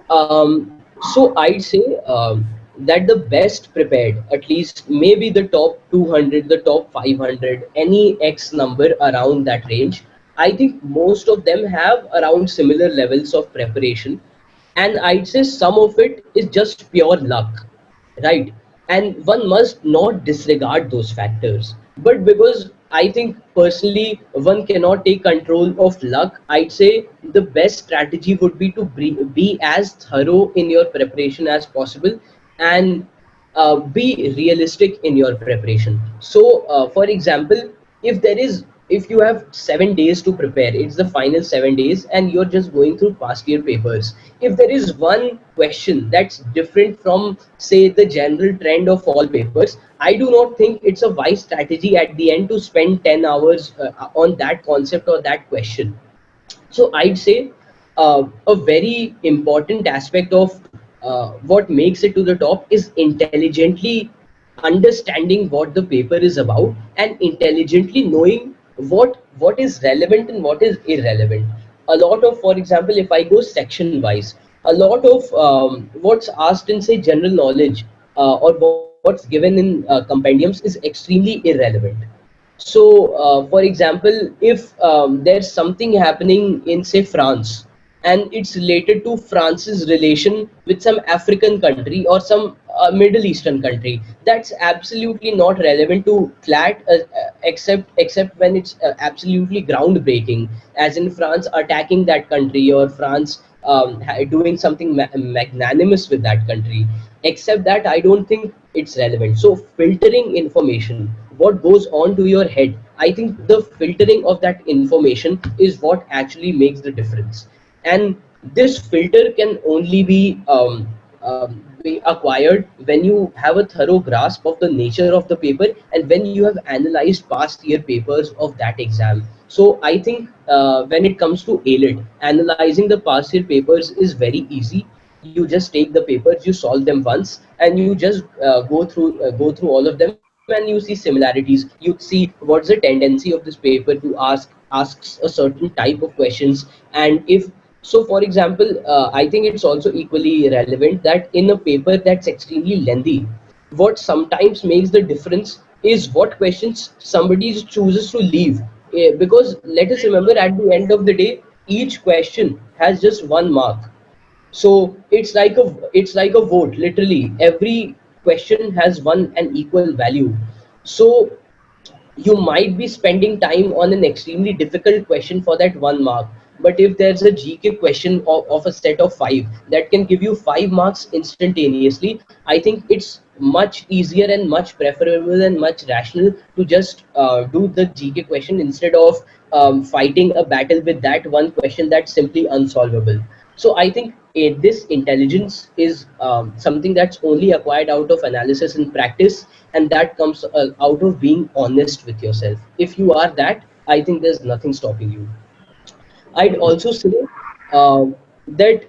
So I'd say that the best prepared, at least maybe the top 200, the top 500, any X number around that range, I think most of them have around similar levels of preparation. And I'd say some of it is just pure luck, right? And one must not disregard those factors. But because I think personally one cannot take control of luck, I'd say the best strategy would be to be as thorough in your preparation as possible, and be realistic in your preparation. So for example, if there is if you have 7 days to prepare, it's the final 7 days and you're just going through past year papers. If there is one question that's different from, say, the general trend of all papers, I do not think it's a wise strategy at the end to spend 10 hours on that concept or that question. So I'd say a very important aspect of what makes it to the top is intelligently understanding what the paper is about and intelligently knowing what is relevant and what is irrelevant. a lot of, for example, if I go section wise, a lot of what's asked in, say, general knowledge or what's given in compendiums is extremely irrelevant. So, for example, if there's something happening in, say, France, and it's related to France's relation with some African country or some Middle Eastern country, that's absolutely not relevant to CLAT, except when it's absolutely groundbreaking, as in France attacking that country or France doing something magnanimous with that country. Except that, I don't think it's relevant. So filtering information, what goes on to your head, I think the filtering of that information is what actually makes the difference. And this filter can only be acquired when you have a thorough grasp of the nature of the paper and when you have analyzed past year papers of that exam. So I think when it comes to ALIT, analyzing the past year papers is very easy. You just take the papers, you solve them once, and you just go through all of them, and you see similarities. You see what's the tendency of this paper to asks a certain type of questions. And if so, for example, I think it's also equally relevant that in a paper that's extremely lengthy, what sometimes makes the difference is what questions somebody chooses to leave. Because let us remember, at the end of the day, each question has just 1 mark. So it's like a vote. Literally every question has one and equal value. So you might be spending time on an extremely difficult question for that 1 mark, but if there's a GK question of a set of 5 that can give you 5 marks instantaneously, I think it's much easier and much preferable and much rational to just do the GK question instead of fighting a battle with that one question that's simply unsolvable. So I think this intelligence is something that's only acquired out of analysis and practice, and that comes out of being honest with yourself. If you are that, I think there's nothing stopping you. I'd also say uh, that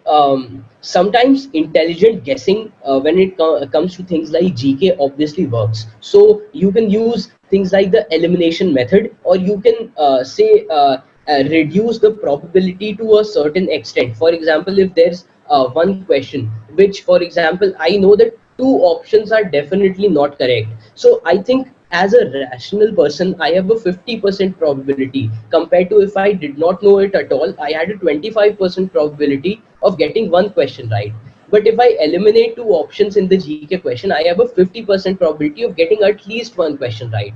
sometimes intelligent guessing, when it comes to things like GK, obviously works. So you can use things like the elimination method, or you can reduce the probability to a certain extent. For example, if there's one question, which, for example, I know that two options are definitely not correct. So I think as a rational person, I have a 50% probability compared to if I did not know it at all, I had a 25% probability of getting one question right. But if I eliminate two options in the GK question, I have a 50% probability of getting at least one question right,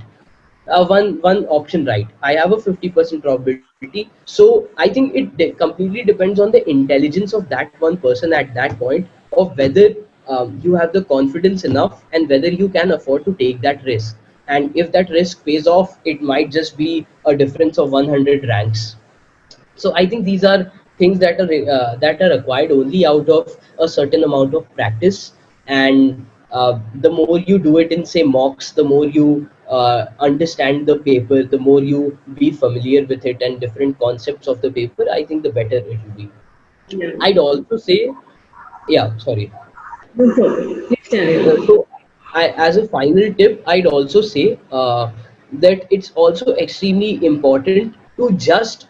one option right. I have a 50% probability. So I think it completely depends on the intelligence of that one person at that point, of whether you have the confidence enough and whether you can afford to take that risk. And if that risk pays off, it might just be a difference of 100 ranks. So I think these are things that are acquired only out of a certain amount of practice. And the more you do it in, say, mocks, the more you understand the paper, the more you be familiar with it and different concepts of the paper, I think the better it will be. Yeah. I'd also say, yeah, sorry. No problem. Please carry on. So, as a final tip, I'd also say that it's also extremely important to just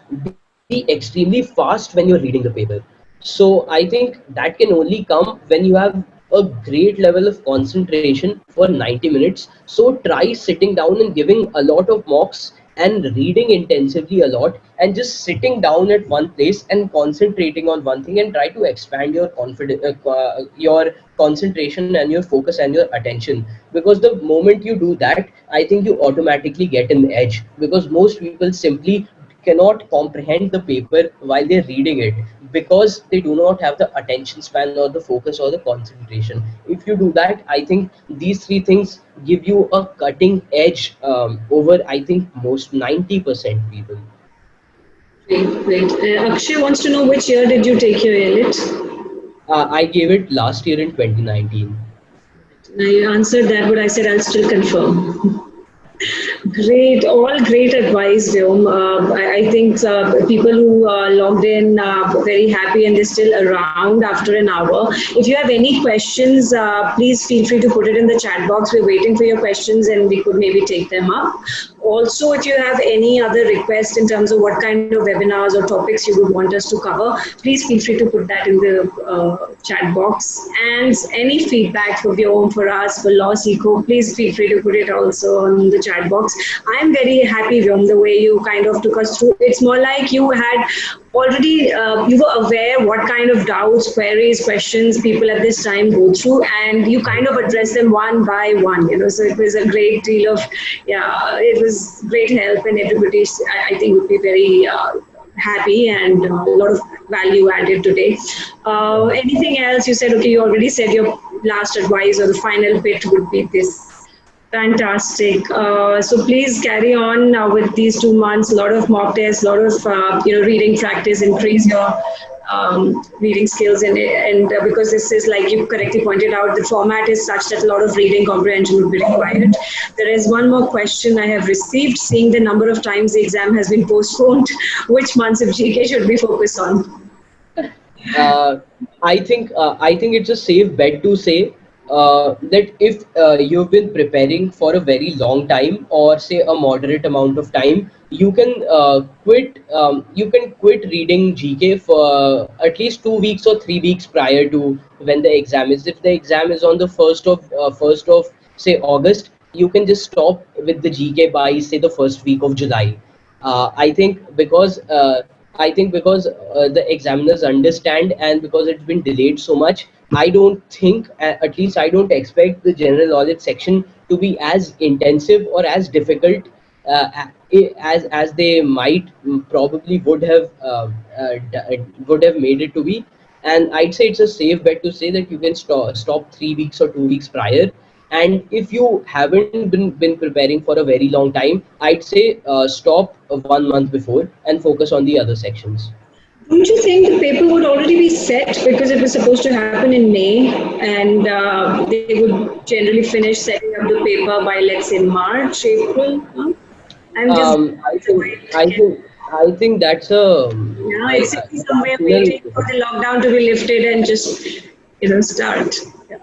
be extremely fast when you're reading the paper. So, I think that can only come when you have a great level of concentration for 90 minutes. So, try sitting down and giving a lot of mocks and reading intensively a lot, and just sitting down at one place and concentrating on one thing, and try to expand your confidence, your concentration and your focus and your attention. Because the moment you do that, I think you automatically get an edge, because most people simply cannot comprehend the paper while they're reading it, because they do not have the attention span or the focus or the concentration. If you do that, I think these three things give you a cutting edge over, I think, most 90% people. Great, great. Akshay wants to know which year did you take your ALIT? I gave it last year in 2019. Now you answered that, but I said I'll still confirm. Great, all great advice, Vyom. I think people who logged in very happy and they're still around after an hour. If you have any questions, please feel free to put it in the chat box. We're waiting for your questions and we could maybe take them up. Also, if you have any other request in terms of what kind of webinars or topics you would want us to cover, please feel free to put that in the chat box. And any feedback for Vyom, for us, for Loss Eco, please feel free to put it also on the chat box. I'm very happy, Vyom, the way you kind of took us through. It's more like you had already you were aware what kind of doubts, queries, questions people at this time go through, and you kind of address them one by one. So it was a great deal of, yeah, it was great help, and everybody, I think, would be very happy, and a lot of value added today. Anything else? You said, okay, you already said your last advice or the final bit would be this. Fantastic. So please carry on with these 2 months. A lot of mock tests, a lot of reading practice, increase your reading skills, and because this is, like you correctly pointed out, the format is such that a lot of reading comprehension would be required. There is one more question I have received. Seeing the number of times the exam has been postponed, which months of GK should we focus on? uh, I think it's a safe bet to say that if you've been preparing for a very long time, or say a moderate amount of time, you can quit reading GK for at least 2 weeks or 3 weeks prior to when the exam is. If the exam is on the first of say August, you can just stop with the GK by say the first week of July. I think because the examiners understand, and because it's been delayed so much, I don't think, at least I don't expect the general knowledge section to be as intensive or as difficult as they might probably would have made it to be. And I'd say it's a safe bet to say that you can stop 3 weeks or 2 weeks prior. And if you haven't been preparing for a very long time, I'd say stop 1 month before and focus on the other sections. Don't you think the paper would already be set, because it was supposed to happen in May, and they would generally finish setting up the paper by, let's say, March, April? Huh? I'm just Um, I think I think I think that's a yeah, it's somewhere rational. waiting for the lockdown to be lifted and just start. Yeah.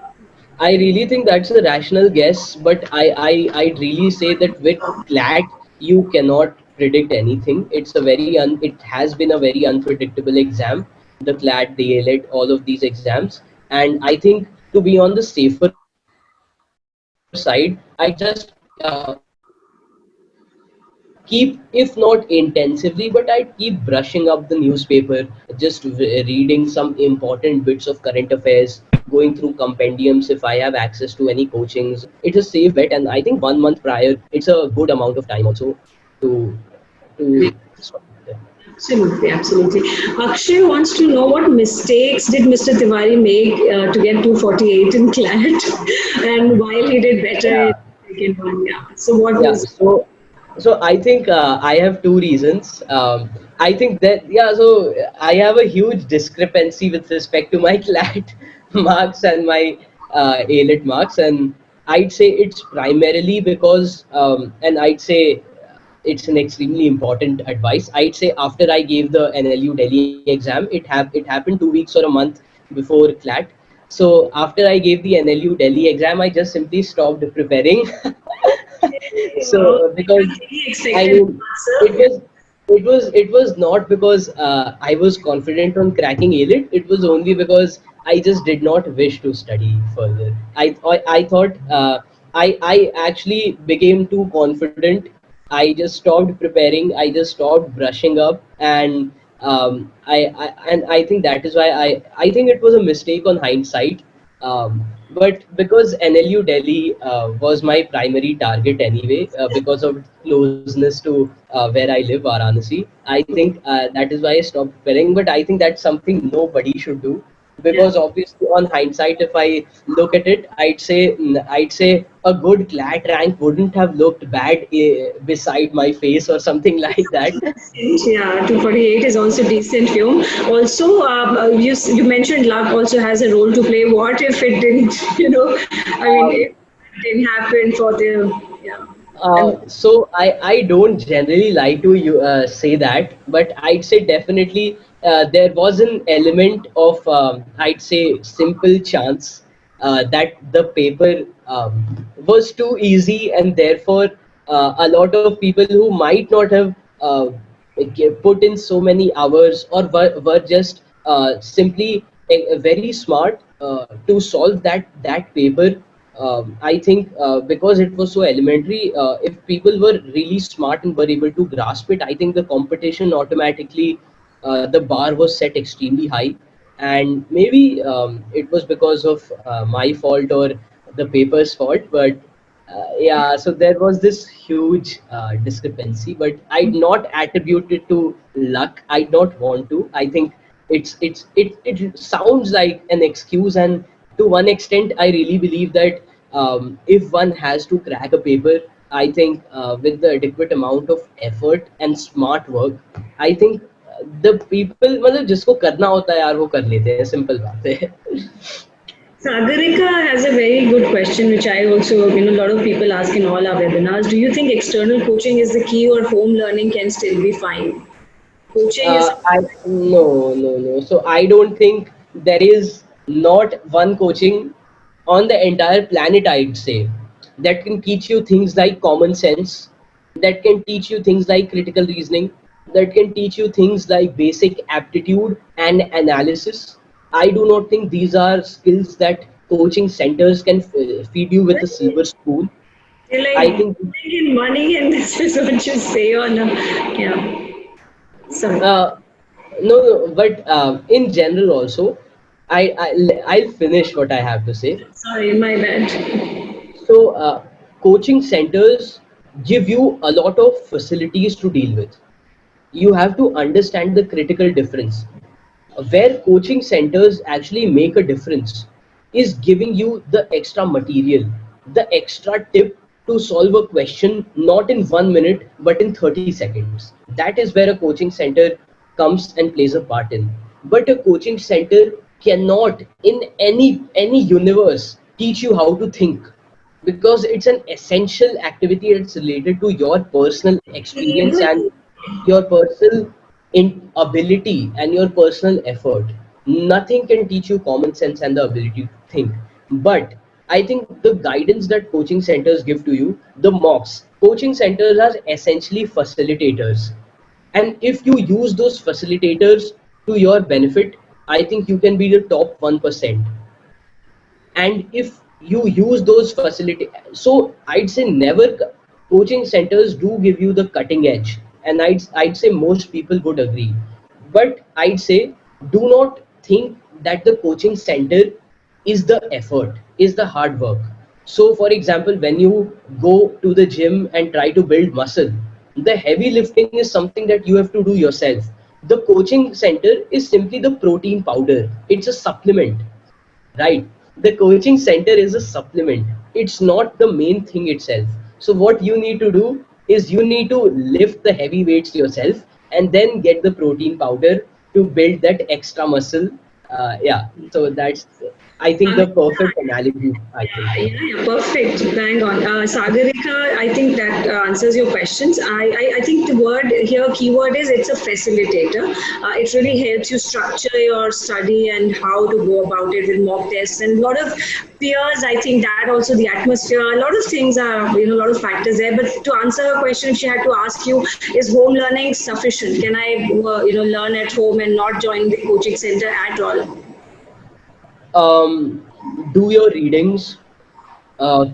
I really think that's a rational guess, but I'd really say that with CLAT you cannot predict anything. It has been a very unpredictable exam, the CLAT, the ALET, all of these exams, and I think to be on the safer side, I just keep, if not intensively, but I'd keep brushing up the newspaper, just reading some important bits of current affairs, going through compendiums if I have access to any coachings. It's a safe bet, and I think 1 month prior, it's a good amount of time also to to. Absolutely, absolutely. Akshay wants to know what mistakes did Mr. Tiwari make to get 248 in CLAT, and while he did better in Yeah, the second one. Yeah. So what yeah. was? So I think I have two reasons. I think that, yeah. So I have a huge discrepancy with respect to my CLAT marks and my ALET marks, and I'd say it's primarily because, and I'd say it's an extremely important advice. I'd say after I gave the NLU Delhi exam, it happened 2 weeks or a month before CLAT. So after I gave the NLU Delhi exam, I just simply stopped preparing. Well, So because he I expected mean, it answer. was not because I was confident on cracking ALET. It was only because I just did not wish to study further. I thought I actually became too confident. I just stopped preparing. I just stopped brushing up, and I think that is why I think it was a mistake on hindsight. But because NLU Delhi was my primary target anyway, because of its closeness to where I live, Varanasi, I think that is why I stopped preparing. But I think that's something nobody should do, Yeah. because obviously on hindsight, if I look at it, I'd say a good CLAT rank wouldn't have looked bad beside my face or something like that. Yeah, 248 is also decent film. Also, you mentioned luck also has a role to play. What if it didn't, I mean, Um, if it didn't happen for the, yeah. And So I don't generally like to say that, but I'd say definitely there was an element of I'd say simple chance that the paper was too easy, and therefore a lot of people who might not have put in so many hours, or were just simply very smart to solve that paper. I think because it was so elementary, if people were really smart and were able to grasp it, I think the competition automatically, the bar was set extremely high. And maybe it was because of my fault or the paper's fault, but yeah, so there was this huge discrepancy, but I'd not attribute it to luck. I don't want to. I think it sounds like an excuse, and to one extent, I really believe that if one has to crack a paper, I think with the adequate amount of effort and smart work, I think the people, मतलब जिसको करना होता है यार वो कर लेते हैं, simple बात है. Sagarika has a very good question, which I also, a lot of people ask in all our webinars. Do you think external coaching is the key, or home learning can still be fine? Coaching is. No. So I don't think there is not one coaching on the entire planet, I'd say, that can teach you things like common sense, that can teach you things like critical reasoning, that can teach you things like basic aptitude and analysis. I do not think these are skills that coaching centers can feed you with a silver spoon. They're I like think bringing in money, and this is what you say on a, yeah. Sorry. no, but in general also, I'll finish what I have to say. Sorry, my bad. So, coaching centers give you a lot of facilities to deal with. You have to understand the critical difference. Where coaching centers actually make a difference is giving you the extra material, the extra tip to solve a question not in 1 minute but in 30 seconds. That is where a coaching center comes and plays a part in. But a coaching center cannot in any universe teach you how to think, because it's an essential activity that's related to your personal experience and your personal ability and your personal effort. Nothing can teach you common sense and the ability to think. But I think the guidance that coaching centers give to you, the mocks, coaching centers are essentially facilitators. And if you use those facilitators to your benefit, I think you can be the top 1%. And if you use those facility, so I'd say never, coaching centers do give you the cutting edge, and I'd say most people would agree. But I'd say do not think that the coaching center is the effort, is the hard work. So for example, when you go to the gym and try to build muscle, the heavy lifting is something that you have to do yourself. The coaching center is simply the protein powder, it's a supplement, right? The coaching center is a supplement, it's not the main thing itself. So what you need to do is you need to lift the heavy weights yourself and then get the protein powder to build that extra muscle. Yeah, so that's, I think, the perfect analogy, I think. Yeah, perfect. Bang on. Sagarika, I think that answers your questions. I think the word here, keyword is it's a facilitator. It really helps you structure your study and how to go about it with mock tests and a lot of peers. I think that also the atmosphere, a lot of things are, a lot of factors there. But to answer a question, if she had to ask you, is home learning sufficient? Can I, learn at home and not join the coaching center at all? um, do your readings,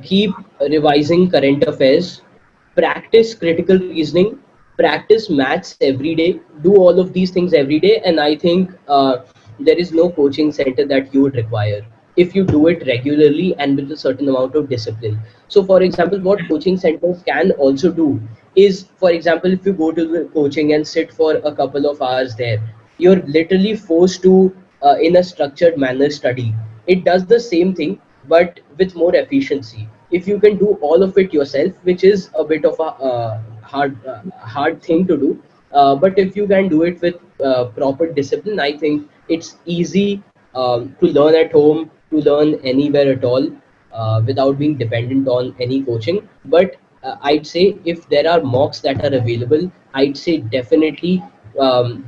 keep revising current affairs, practice critical reasoning, practice maths every day, do all of these things every day, and I think there is no coaching center that you would require if you do it regularly and with a certain amount of discipline. So for example, what coaching centers can also do is, for example, if you go to the coaching and sit for a couple of hours there, you're literally forced to in a structured manner study. It does the same thing but with more efficiency. If you can do all of it yourself, which is a bit of a hard thing to do, but if you can do it with proper discipline, I think it's easy to learn at home, to learn anywhere at all, without being dependent on any coaching. But I'd say if there are mocks that are available, I'd say definitely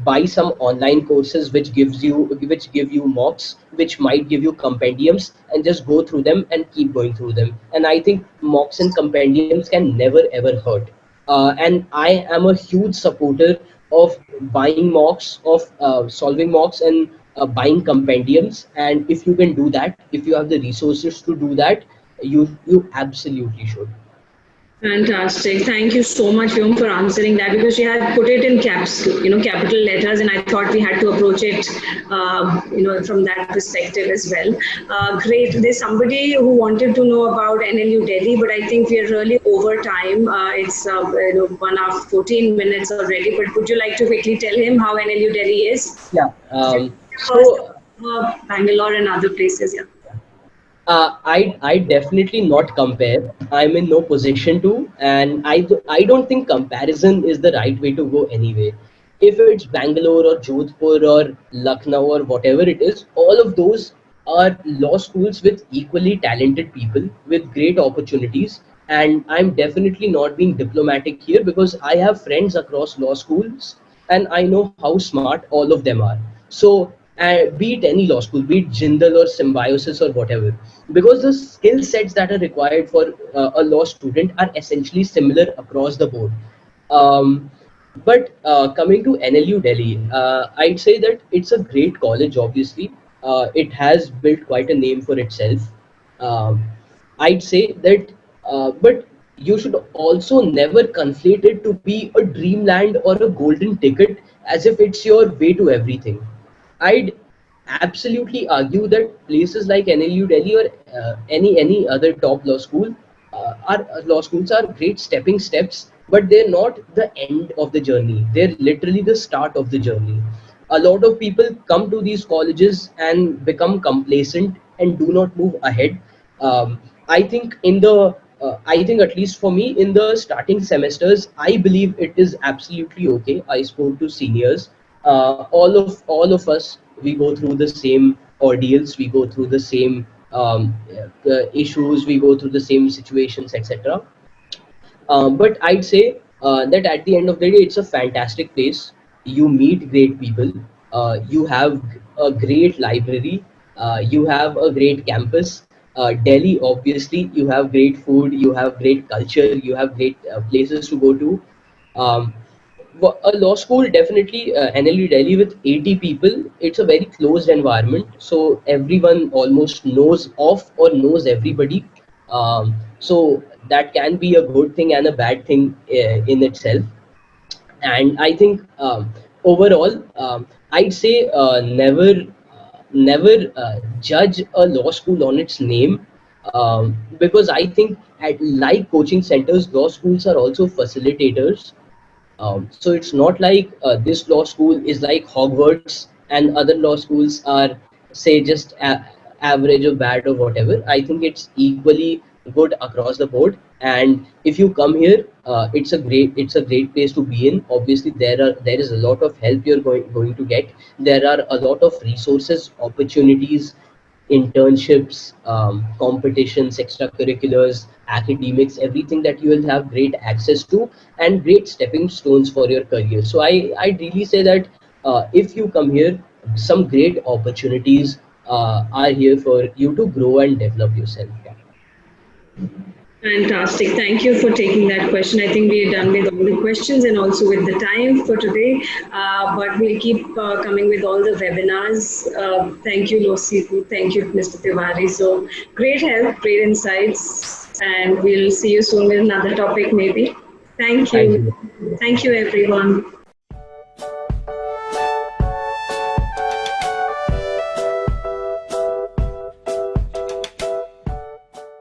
buy some online courses which give you mocks, which might give you compendiums, and just go through them and keep going through them. And I think mocks and compendiums can never ever hurt. And I am a huge supporter of buying mocks, of solving mocks, and buying compendiums. And if you can do that, if you have the resources to do that, you absolutely should. Fantastic. Thank you so much, Vyom, for answering that, because she had put it in caps, capital letters, and I thought we had to approach it, from that perspective as well. Great. There's somebody who wanted to know about NLU Delhi, but I think we are really over time. It's 1 hour 14 minutes already. But would you like to quickly tell him how NLU Delhi is? Yeah. First, Bangalore and other places. Yeah. I definitely not compare. I'm in no position to, and I don't think comparison is the right way to go anyway. If it's Bangalore or Jodhpur or Lucknow or whatever it is, all of those are law schools with equally talented people with great opportunities. And I'm definitely not being diplomatic here, because I have friends across law schools and I know how smart all of them are. So, be it any law school, be it Jindal or Symbiosis or whatever, because the skill sets that are required for a law student are essentially similar across the board. Um, but coming to NLU Delhi, I'd say that it's a great college, obviously. It has built quite a name for itself. Um, I'd say that, but you should also never conflate it to be a dreamland or a golden ticket as if it's your way to everything. I'd absolutely argue that places like NLU Delhi or any other top law school are law schools are great stepping steps, but they're not the end of the journey. They're literally the start of the journey. A lot of people come to these colleges and become complacent and do not move ahead. I think I think, at least for me, in the starting semesters, I believe it is absolutely okay. I spoke to seniors. All of us, we go through the same ordeals, we go through the same issues, we go through the same situations, etc. But I'd say that at the end of the day, it's a fantastic place. You meet great people. You have a great library. You have a great campus. Delhi, obviously, you have great food. You have great culture. You have great places to go to. Um, a law school, definitely, NLU Delhi with 80 people, it's a very closed environment. So everyone almost knows of or knows everybody. So that can be a good thing and a bad thing in itself. And I think, overall, I'd say, never judge a law school on its name, because I think, like coaching centers, law schools are also facilitators. So it's not like this law school is like Hogwarts and other law schools are, say, just average or bad or whatever. I think it's equally good across the board. And if you come here, it's a great place to be in. Obviously, there is a lot of help you're going to get. There are a lot of resources, opportunities, internships, competitions, extracurriculars, academics, everything that you will have great access to, and great stepping stones for your career. So I really say that if you come here, some great opportunities are here for you to grow and develop yourself. Yeah. Fantastic. Thank you for taking that question. I think we're done with all the questions and also with the time for today. But we'll keep coming with all the webinars. Thank you, Losipu. Thank you, Mr. Tiwari. So great help, great insights. And we'll see you soon with another topic maybe. Thank Thank you. you. Thank you, everyone.